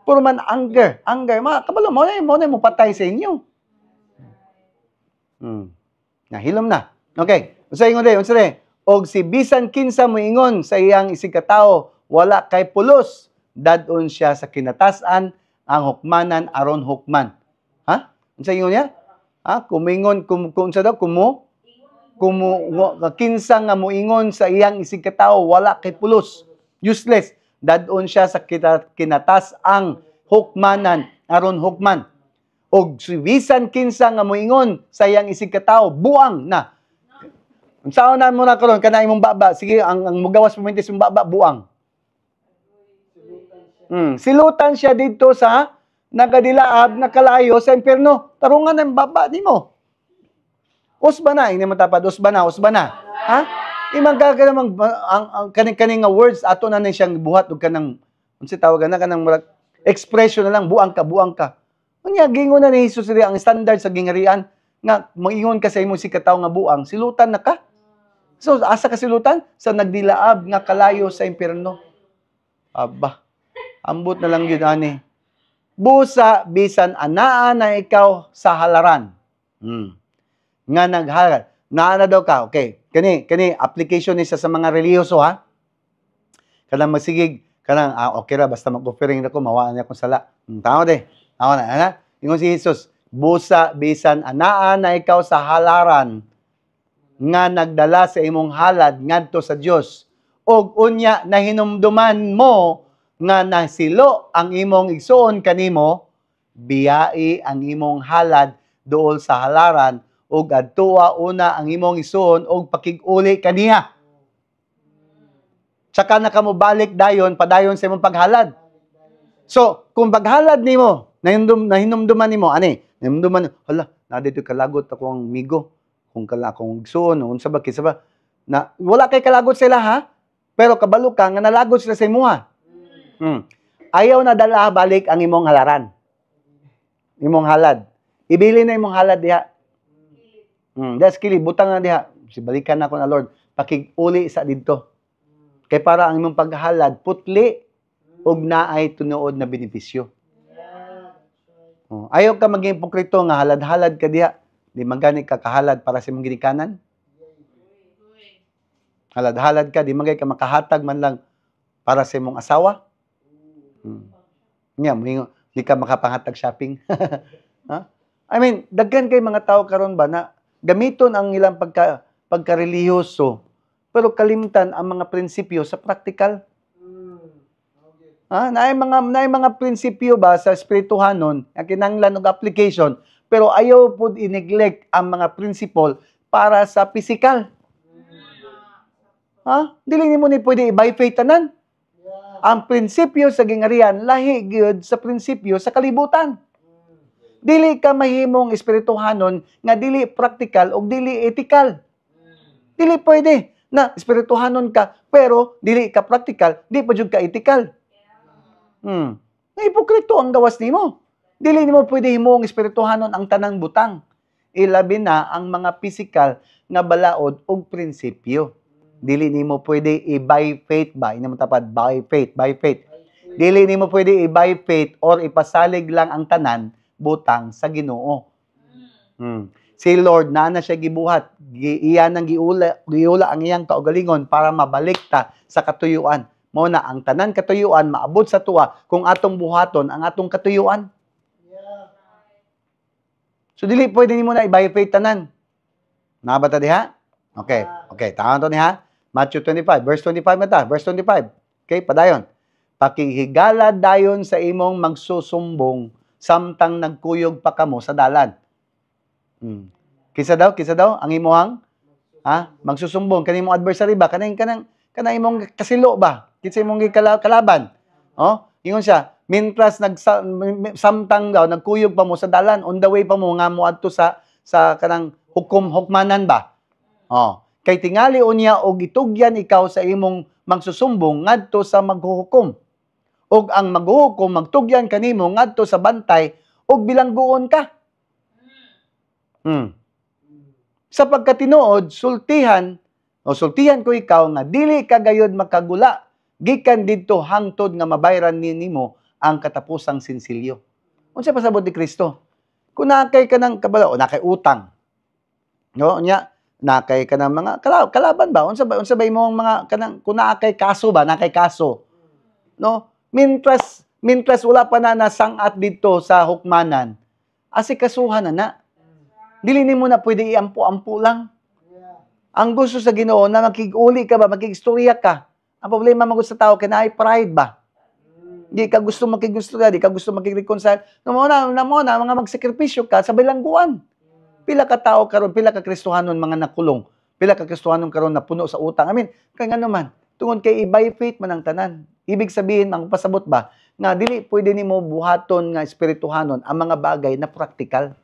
Puro man anger. Mga kabalo mo na mo patay sa inyo. Nahilom na. Okay. Unsa ingon day? Og si bisan kinsa moingon sa iyang isig katao, wala kay pulos, dadon siya sa kinatasan ang hukmanan aron hukman. Ha? Unsa ingon niya? Ha? Kumingon unsa daw kinsa nga moingon sa iyang isig katao, wala kay pulos. Useless. Dadon siya sa kinatas ang hukmanan aron hukman. Og bisan kinsa nga moingon sa iyang isig katao, buang na. Unsaon na mo na karon kana imong baba, sige ang mugawas pumintis imong baba buang. Silutan siya dito sa nagadilaab nakalayo sa impierno. Tarungan ang baba nimo. Usbana, ini mo tapad usbana. Ha? Imangga ka namang ang kaning nga words ato na siyang buhat og kanang unsa tawagan na kanang expression na lang buang ka. Unya gingon na ni Jesus ang standard sa gingarian nga moingon ka sa imong si katao nga buang, silutan na ka. So asa ka silutan sa nagdilaab nga kalayo sa impierno. Aba, ambot na lang gyud ani. Busa bisan anaa na ikaw sa halaran. Nga naghalad. Naana daw ka. Okay. Kani application ni sa mga relihiyoso ha. Kanang magsigig kanang okay ra basta mag-offering nako mawaan niya akong sala. Tama de. Ako na, ana? Ingon si Jesus, busa bisan anaa na ikaw sa halaran nga nagdala sa imong halad ngadto sa Dios. Og unya na hinumduman mo nga nasilo ang imong igsuon kanimo, biyai ang imong halad duol sa halaran og adtoa una ang imong igsuon og pakig-uli kaniya. Tsaka na kamo balik dayon padayon sa imong paghalad. So, kung paghalad nimo nahinumduman nimo ani nahinumduman hala na dito kalagot ako ang migo kung kala akong igsoon unsa ba kisa ba na wala kay kalagot sila ha pero kabalo ka nga nalagot sila sa imuha. Ayaw na dala balik ang imong halaran imong halad ibili na imong halad diha das kili butang na diha si balikan nako na Lord pakig-uli sa didto kay para ang imong paghalad putli ug naay tunood na benepisyo. Ayaw ka maging hipokrito nga halad-halad ka diha. Di magani ka kahalad para sa imong ginikanan. Halad-halad ka, di magay ka makahatag man lang para sa imong asawa. Di ka makapangatag shopping. I mean, daghan kay mga tao karon ba na gamiton ang ilang pagka-relihiyoso, pero kalimtan ang mga prinsipyo sa practical. Naay mga prinsipyo ba sa espirituhanon ang kinahanglan og application, pero ayaw pud i-neglect ang mga principle para sa physical. Dili nimo ni pwede by faith tanan. Ang prinsipyo sa gingarian lahi gyud sa prinsipyo sa kalibutan. Dili ka mahimong espirituhanon nga dili practical o dili ethical. Dili pwede na espirituhanon ka pero dili ka practical, di pa jud ka ethical. Na hipokrito ang gawas nimo. Dili nimo pwede himong espirituhanon ang tanang butang. Ilabi na ang mga physical nga balaod og prinsipyo. Dili nimo pwede i-by faith ba? Ina matapad, by faith. Dili nimo pwede i-by faith or ipasalig lang ang tanan butang sa Ginoo. Si Lord na siya gibuhat, iyan ang giula ang iyang kaugalingon para mabalik ta sa katuyuan. Mao na ang tanan katuyuan maabot sa tuwa kung atong buhaton ang atong katuyuan. So dili pwede nimo na i-by faith tanan. Nabata diha? Okay, taon to niha. Matthew 25, verse 25 na ta. Verse 25. Okay, padayon. Pakihigala dayon sa imong magsusumbong samtang nagkuyog pa kamo sa dalan. Kisa daw ang imong magsusumbong kanimo adversary ba kanang imong kasilo ba? Kinsa imong kalaban. Ingon siya, mintras samtang daw nagkuyog pa mo sa dalan, on the way pa mo nga mo adto sa kanang hukmanan ba. Kay tingali unya og itugyan ikaw sa imong magsusumbong ngadto sa maghuhukom. Og ang maghuhukom magtugyan kanimo ngadto sa bantay og bilangguon ka. Sa pagkatinuod, sultihan ko ikaw nga dili ka gayud makagula gikan didto hangtod nga mabayran nimo ang katapusang sinsilyo. Unsa pasabot ni Kristo? Kung nakay ka ng kabalo, nakay utang. No, nya nakay ka ng mga kalaban ba? Unsa ba imong mga kanang kung nakay kaso ba, nakay kaso. No? Mintras wala pa na nasangat dito sa hukmanan. Asikasuhan na. Dili nimo na pwede iampo-ampo lang. Ang gusto sa Ginoo na makig-uli ka ba, makig-istorya ka. Ang problema magud sa tao kay naay pride ba? Di ka gusto makig-istorya, di ka gusto makig-reconcile. Namo na mga magsakripisyo ka sa bilangguan. Pila ka tao karon, pila ka Kristohanon mga nakulong. Pila ka Kristohanon karon na puno sa utang. Kay ngano man, tungod kay by faith man ang tanan. Ibig sabihin, ang pasabot ba, nga dili pwede nimo buhaton nga espirituhanon ang mga bagay na practical.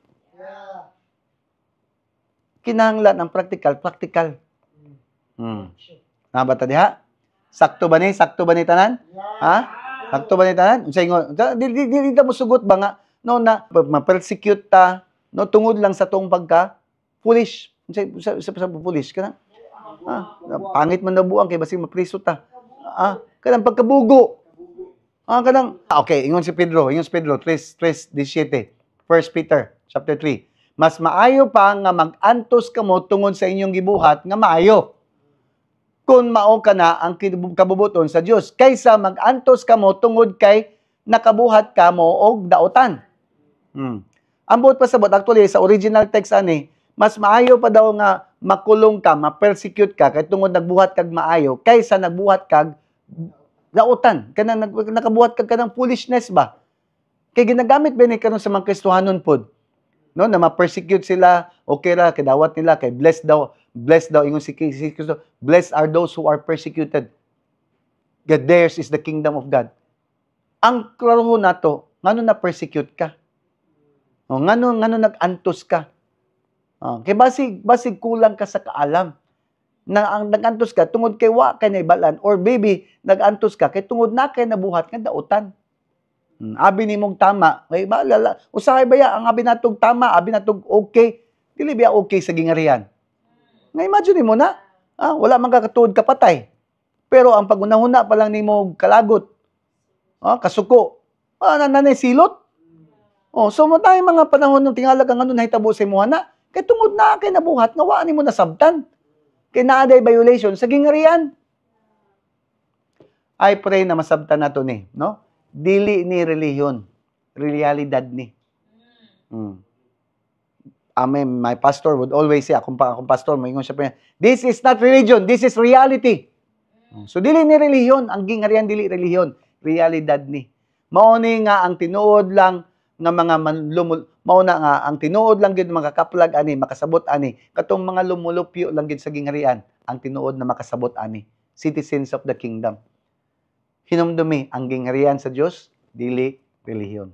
Kinahanglan ang practical. Nabata diha? Sakto ba ni tanan? Sakto ba ni tanan? Unsay ingon? Dili ta mo sugot ba nga no na ma-persecute ta no tungod lang sa tong pagka foolish. Unsay sa foolish kana? Pangit man nabuang kay basig mapriso ta. Kanang pagkabugo. Okay, ingon si Pedro 3:17. 1 Peter chapter 3. Mas maayo pa nga mag-antos kamo tungod sa inyong gibuhat nga maayo. Kung mao ka na ang kabubuton sa Dios kaysa mag-antos kamo tungod kay nakabuhat kamo og daotan. Ang buot pasabot actually sa original text ani, mas maayo pa daw nga makulong ka, ma-persecute ka kay tungod nagbuhat kag maayo kaysa nagbuhat kag daotan. Kanang nakabuhat kag kanang foolishness ba? Kay ginagamit ba ni karon sa mga Kristohanon pod? No, na ma-persecute sila, okay ra, kadawat nila, kay blessed daw, ingon si Kristo, blessed are those who are persecuted. God, theirs is the kingdom of God. Ang klaro nato, ngano na persecute ka? Ngano nag-antos ka? Kay basig kulang ka sa kaalam. Na ang nag-antos ka, tungod kay wa kay naibalan, or maybe, nag-antos ka, kay tungod na kay nabuhat nga daotan. Abi nimong tama, ay maalala, usahay baya ang abi natog tama, abi natog okay, dili biya okay sa gingarian. Nga imagine mo na, wala man kakatuod kapatay. Pero ang pagunahuna pa lang nimo kalagot, kasuko, nanay silot. So mo tayo mga panahon ng tingala kang ano nahitabo sa imuha na, kay tungod na kay nabuhat, nga waan nimo nasabtan. Kay naaday violation sa gingarian. I pray na masabtan nato ni, no? Dili ni relihiyon, realidad ni. my pastor would always say, akong pastor, moingon siya pa niya, this is not religion, this is reality. So, dili ni relihiyon. Ang gingarian, dili relihiyon. Realidad ni. Mauni nga ang tinuod lang nga mga mauna nga ang tinuod lang gid makakaplag ani, makasabot ani. Katong mga lumulupyo lang gid sa gingarian, ang tinuod na makasabot ani. Citizens of the kingdom. Hinumdumi ang gingarian sa Dios, dili relihiyon.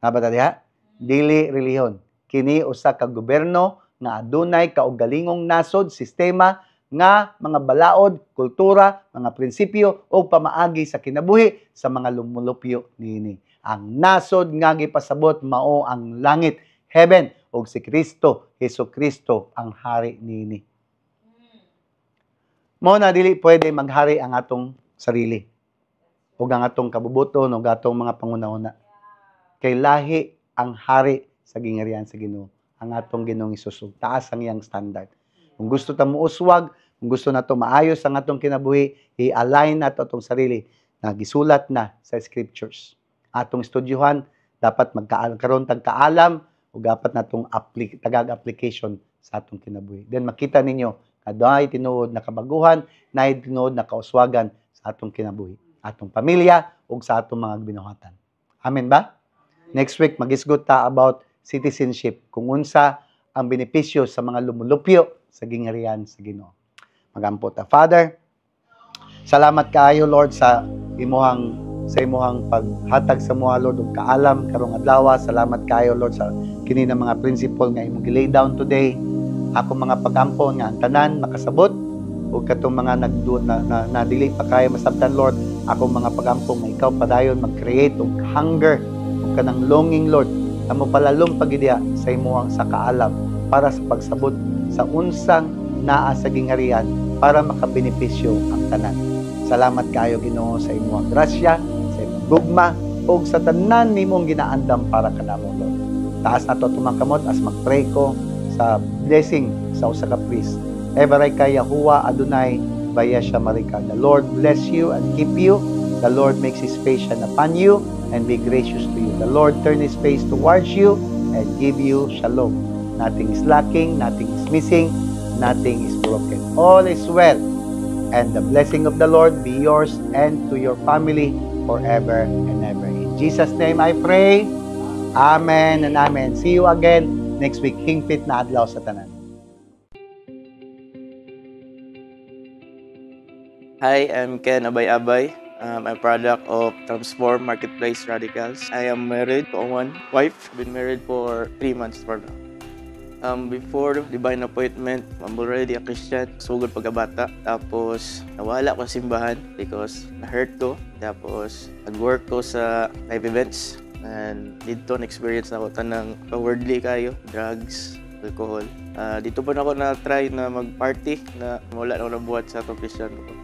Nabata diha? Dili relihiyon. Kini usa ka gobyerno nga adunay kaugalingong nasod, sistema nga mga balaod, kultura, mga prinsipyo o pamaagi sa kinabuhi sa mga lumulupyo niini. Ang nasod nga gipasabot mao ang langit, heaven, ug si Kristo, Hesus Kristo ang hari niini. Mao na dili pwede maghari ang atong sarili ug ang atong kabubuton ug atong mga pangunahuna. Kay lahi ang hari sa gingarian sa Ginoo, ang atong Ginoong Hesus. Taas ang iyang standard. Kung gusto ta muuswag, kung gusto nato maayos ang atong kinabuhi, i-align nato atong sarili na gisulat na sa scriptures. Atong estudyuhan, dapat magkaroon tagkaalam o dapat natong tagag-application sa atong kinabuhi. Then makita ninyo, kaday tinuod na kabaguhan, naay tinuod na kauswagan sa atong kinabuhi, atong pamilya o sa atong mga binuhatan. Amen ba? Next week, mag-isgot ta about citizenship, kung unsa ang benepisyo sa mga lumulupyo sa gingarian sa Ginoo. Magampo ta. Father, salamat kaayo Lord sa imuhang paghatag sa mga Lord ug kaalam karong adlaw. Salamat kaayo Lord sa kini na mga principle nga imong gilay down today. Ako mga pagampo nga ang tanan makasabot ug katong mga na dili pa kaya masabtan Lord. Ako mga pagampo nga ikaw padayon mag-create og hunger ug kanang longing Lord na mo palalong pagidya sa imuhang sa kaalam para sa pagsabot sa unsang naa sa gingarian para makabenepisyo ang tanan. Salamat kaayo Ginoo sa imong grasya, sa imong gugma, o sa tanan nimong ginaandam para kanamo Lord. Taas nato tumakamot as magpray ko sa blessing sa usa ka priest. Everay kay Yahuwah Adonai Bayesha Marika. The Lord bless you and keep you. The Lord makes His face shine upon you and be gracious to you. The Lord turn His face towards you and give you shalom. Nothing is lacking, nothing is missing, nothing is broken. All is well. And the blessing of the Lord be yours and to your family forever and ever. In Jesus' name I pray. Amen and amen. See you again next week. Hingpit na adlaw sa tanan. Hi, I'm Ken Abay-Abay. I'm a product of Transform Marketplace Radicals. I am married to one wife. I've been married for 3 months for now. Before divine appointment, I'm already a Christian. Sugod pagkabata. Tapos, nawala ko sa simbahan because na-hurt ko. Tapos, nag-work ko sa live events. And dito, na-experience na ako tanang worldly kayo, drugs, alcohol. Dito pa na ako na-try na mag-party na wala na ako nabuhat sa atong Christian ko.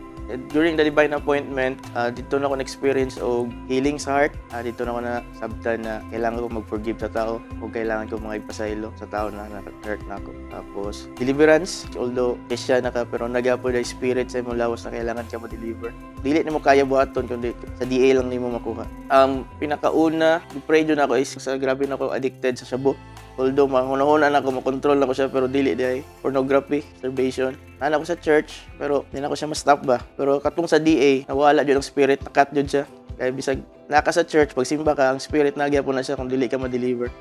During the divine appointment, dito na ako na-experience og healing sa heart. Dito na ako na-sabtan na kailangan ko mag-forgive sa tao o kailangan ko mga ipasaylo sa tao na na-hurt na ako. Tapos, deliverance. Although, Christian na ka, pero nag-apo na spirit sa imong lawas na kailangan ka ma-deliver. Dili ni mo kaya buhaton, kundi sa DA lang ni mo makuha. Pinakauna, pray doon ako is sa grabe na ako addicted sa shabu. Although, mahuna-huna na ako, makontrol na ko siya, pero dili di pornography, masturbation. Nana ko sa church, pero hindi na ko siya ma-stop ba. Pero katong sa DA, nawala dyan ang spirit, nakat dyan siya. Kaya bisag naka sa church, pag simba ka, ang spirit nagyapon na siya kung dili ka ma-deliver.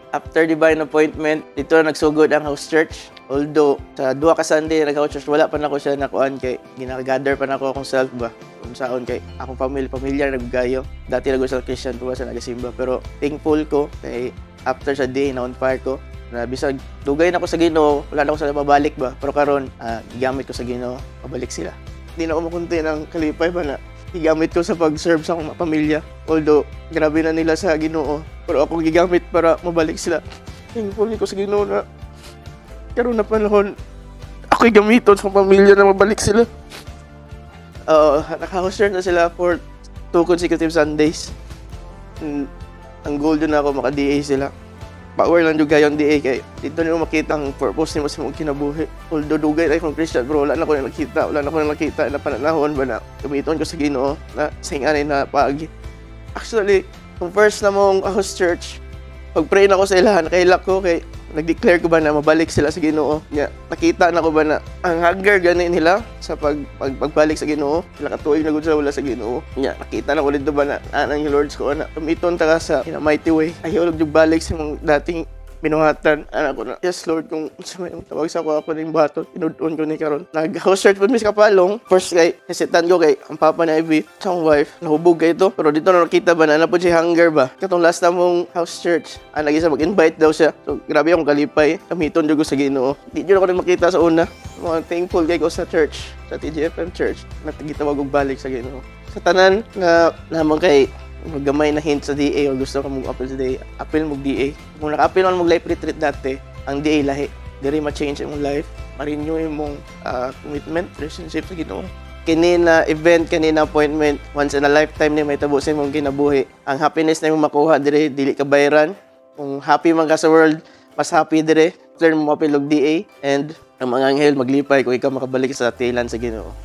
After divine appointment, dito na nagsugod ang house church. Although, sa 2 ka Sunday, nag-house church, wala pa na ko siya nakuan kay ginag-gather pa na ko akong self ba. Kung saan kay akong pamilya naggayo. Dati nag sa Christian, tuwa sa nagasimba. Pero thankful ko kay after sa day na on fire ko na bisag dugay na ko sa Ginoo, wala na ko sa mabalik ba, pero karon gigamit ko sa Ginoo, mabalik sila. Hindi na ako makunti ng kalipay ba na gigamit ko sa pag-serve sa akong pamilya. Although grabe na nila sa Ginoo, pero ako gigamit para mabalik sila. Thankful ko sa Ginoo na karon na panahon ako gamiton sa pamilya na mabalik sila. Naka-host na sila for 2 consecutive Sundays. Ang goal din ako maka-DA sila. Power lang juga yung DA kay dito niyo makita ang purpose nimo sa imong kinabuhi. Although dugay na akong Christian, bro, wala na ko nakita na panahon ba na gamiton ko sa Ginoo na singanin na paagi. Actually, kung first na mong house church, pag-pray na ko sa ilahan, kailak ko kay nag-declare ko ba na mabalik sila sa Ginoo. Nya, nakita na ko ba na ang hunger gani nila sa pagbalik sa Ginoo. Sila katuig na gud sa wala sa Ginoo. Nya, nakita na ko dito ba na anang yung Lord's ko na tumiton ta ka sa in a mighty way. Ayaw lang balik sa mga dating binuhatan. Anak ko na, yes Lord, kung may tawag sa ako ng baton, inudon ko ni karon. Nag-house church with Miss Kapalong. First kay, hesitant ko kay ang papa na Ivy, sa akong wife, nahubog kay ito. Pero dito na nakita ba na po siya hunger ba? Katong last na mong house church, nag-isa mag-invite daw siya. So, grabe akong kalipay. Kamiton ko sa Ginoo. Di dito ako na makita sa una. Mga thankful kay ko sa church, sa TGFM Church. Natagita mag-balik sa Ginoo. Sa tanan nga naman kay maggamay na hint sa DA o gusto ka mag-appeal sa DA, appeal mo DA. Kung naka-appeal mo mag-life retreat dati, ang DA lahi. Diri ma-change yung life, ma-renew yung commitment, relationship sa Ginoo. Kanina event, kanina appointment, once in a lifetime ni may tabusin mong kinabuhi. Ang happiness na yung makuha diri, dili ka bayaran. Kung happy man ka sa world, mas happy diri. Learn mo mapilog DA and ang mga anghel maglipay kung ikaw makabalik sa tilan sa Ginoo.